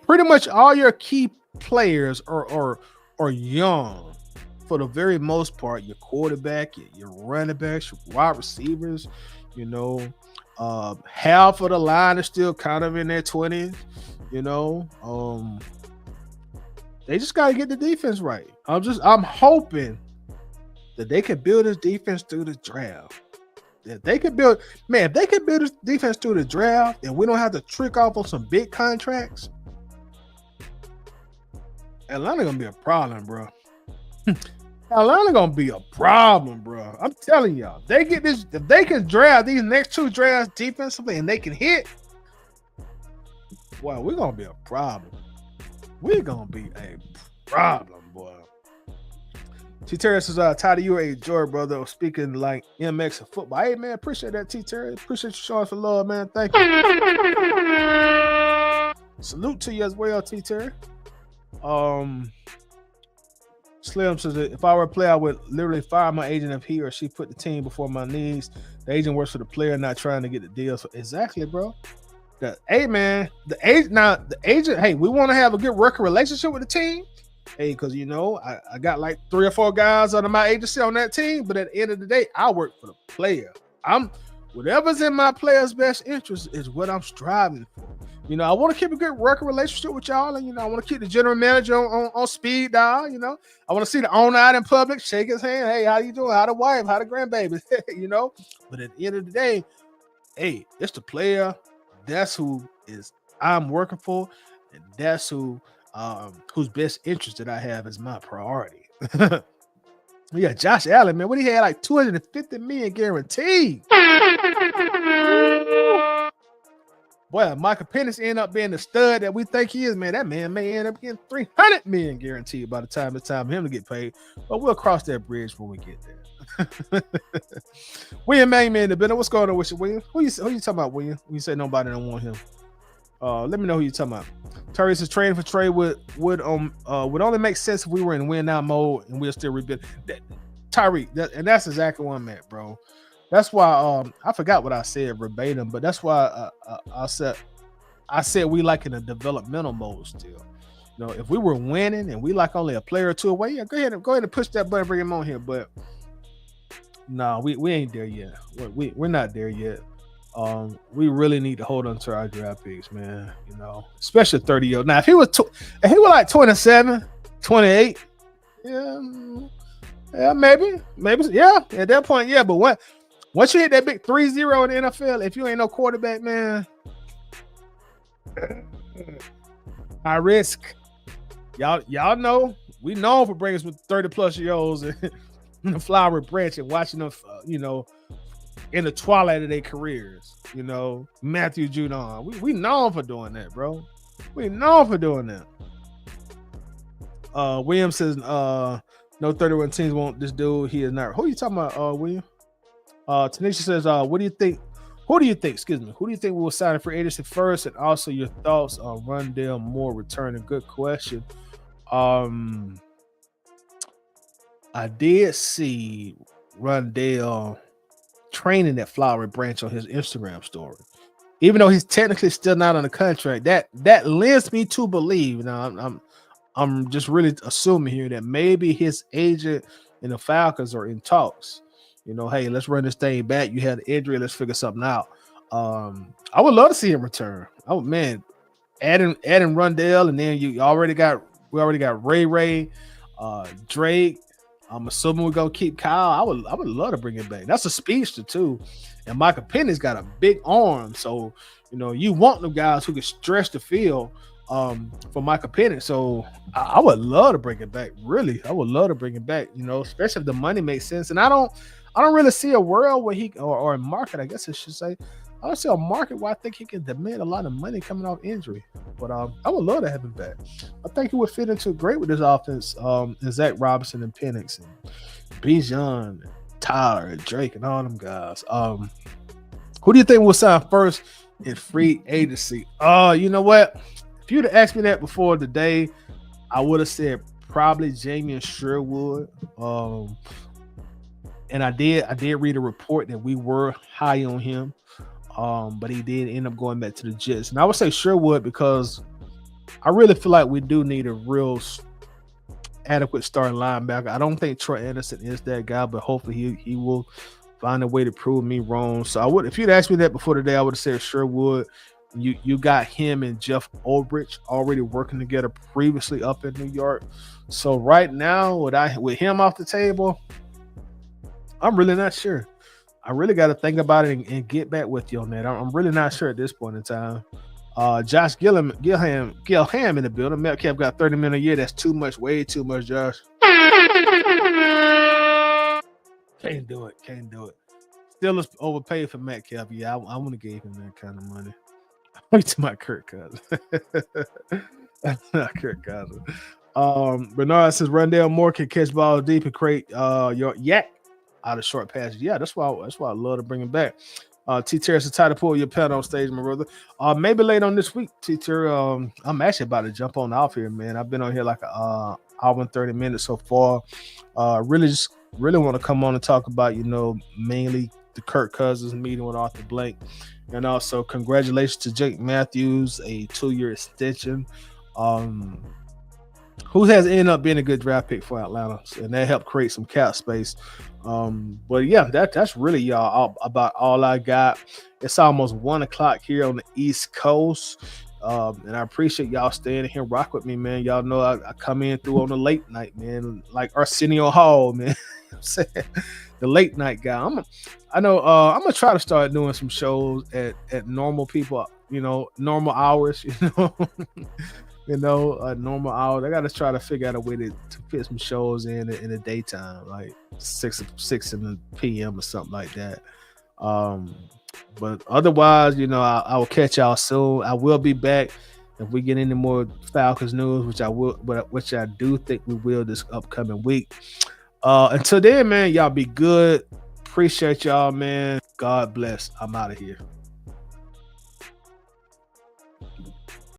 Pretty much all your key players are young for the very most part. Your quarterback, your running backs, your wide receivers, you know, half of the line is still kind of in their 20s, you know. They just got to get the defense right. I'm hoping that they can build this defense through the draft. If they can build this defense through the draft and we don't have to trick off on some big contracts, Atlanta gonna be a problem, bro. Atlanta gonna be a problem, bro. I'm telling y'all. If they can draft these next 2 drafts defensively and they can hit, well, we're gonna be a problem. We're gonna be a problem, boy. T Terry says, Ty, you are a joy, brother. Speaking like MX of football. Hey, man, appreciate that, T Terry. Appreciate you showing us for love, man. Thank you. Salute to you as well, T Terry. Slim says, if I were a player, I would literally fire my agent if he or she put the team before my needs. The agent works for the player, not trying to get the deal. So exactly, bro. The agent. Hey, we want to have a good working relationship with the team. Hey, because I got like 3 or 4 guys under my agency on that team, but at the end of the day, I work for the player. Whatever's in my player's best interest is what I'm striving for. I want to keep a good working relationship with y'all, and I want to keep the general manager on speed dial. I want to see the owner out in public, shake his hand. Hey, how you doing? How the wife? How the grandbaby? But at the end of the day, hey, it's the player. That's who I'm working for, and that's whose best interest that I have is my priority. Yeah, Josh Allen, man, what he had like $250 million guaranteed. Boy, Michael Penix ended up being the stud that we think he is, man. That man may end up getting $300 million guaranteed by the time it's time for him to get paid. But we'll cross that bridge when we get there. William man in the building. What's going on with you, William? Who you talking about, William? When you say nobody don't want him. Let me know who you talking about. Terry says trading for Trey would only make sense if we were in win now mode and we'll still rebuild. Tyreek, and that's exactly what I meant, bro. That's why I forgot what I said verbatim, but that's why I said we like in a developmental mode still. If we were winning and we like only a player or two away, yeah, go ahead and push that button, bring him on here. But no, we ain't there yet. We're not there yet. We really need to hold on to our draft picks, man. Especially 30-year-old. Now, if he was like 27, 28, yeah, maybe, yeah. At that point, yeah. But once you hit that big 3-0 in the NFL, if you ain't no quarterback, man, high risk. Y'all know we known for bringing us with 30-plus-year-olds in the flowery branch and watching them, in the twilight of their careers. Matthew Judon. We known for doing that, bro. We known for doing that. William says, no 31 teams want this dude. He is not. Who are you talking about, William? Tanisha says, what do you think? Who do you think we will sign a free agency first? And also your thoughts on Rondale Moore returning. Good question. I did see Rondale training at Flowery Branch on his Instagram story. Even though he's technically still not on the contract, that lends me to believe. Now I'm just really assuming here that maybe his agent and the Falcons are in talks. Hey, let's run this thing back. You had an injury. Let's figure something out. I would love to see him return. Oh man, adding Rondale, and then we already got Ray, Drake. I'm assuming we're gonna keep Kyle. I would love to bring him back. That's a speedster too, and Michael Penix got a big arm, so you want them guys who can stretch the field. For Michael Penix, so I would love to bring it back. Really, I would love to bring it back. Especially if the money makes sense. And I don't really see a world where he or a market, I guess I should say. I don't see a market where I think he can demand a lot of money coming off injury. But I would love to have him back. I think he would fit into great with this offense. And Zach Robinson and Penix and Bijan, and Tyler, and Drake, and all them guys. Who do you think will sign first in free agency? You know what? If you'd have asked me that before today, I would have said probably Jamie Sherwood. And I did read a report that we were high on him, but he did end up going back to the Jets. And I would say Sherwood because I really feel like we do need a real adequate starting linebacker. I don't think Troy Anderson is that guy, but hopefully he will find a way to prove me wrong. So if you'd asked me that before today, I would have said Sherwood. You got him and Jeff Ulbrich already working together previously up in New York. So right now, with him off the table, I'm really not sure. I really got to think about it and get back with you on that. I'm really not sure at this point in time. Josh Gilham in the building. Metcalf got $30 million a year. That's too much, way too much, Josh. Can't do it. Still overpaid for Metcalf. Yeah, I want to give him that kind of money. I'm to my Kirk Cousins. Not Kirk Cousins. Bernard says Rondale Moore can catch balls deep and create your yak out of short passes. Yeah, that's why I love to bring him back. T Terry says try to pull your pet on stage, my brother. Maybe late on this week, T Terry. I'm actually about to jump on off here, man. I've been on here like a hour and 30 minutes so far. Really want to come on and talk about, mainly the Kirk Cousins meeting with Arthur Blank. And also congratulations to Jake Matthews, a 2-year extension. Who has ended up being a good draft pick for Atlanta, and that helped create some cap space. But yeah, that's really about all I got. It's almost 1:00 here on the East Coast. And I appreciate y'all staying here, rock with me, man. Y'all know I come in through on the late night, man, like Arsenio Hall, man. I'm saying the late night guy. I'm gonna try to start doing some shows at normal people, normal hours, normal hours. I got to try to figure out a way to fit some shows in the daytime, like 6 in the p.m. or something like that. But otherwise, I will catch y'all soon. I will be back if we get any more Falcons news, which I do think we will this upcoming week. Until then, man, y'all be good. Appreciate y'all, man. God bless. I'm out of here.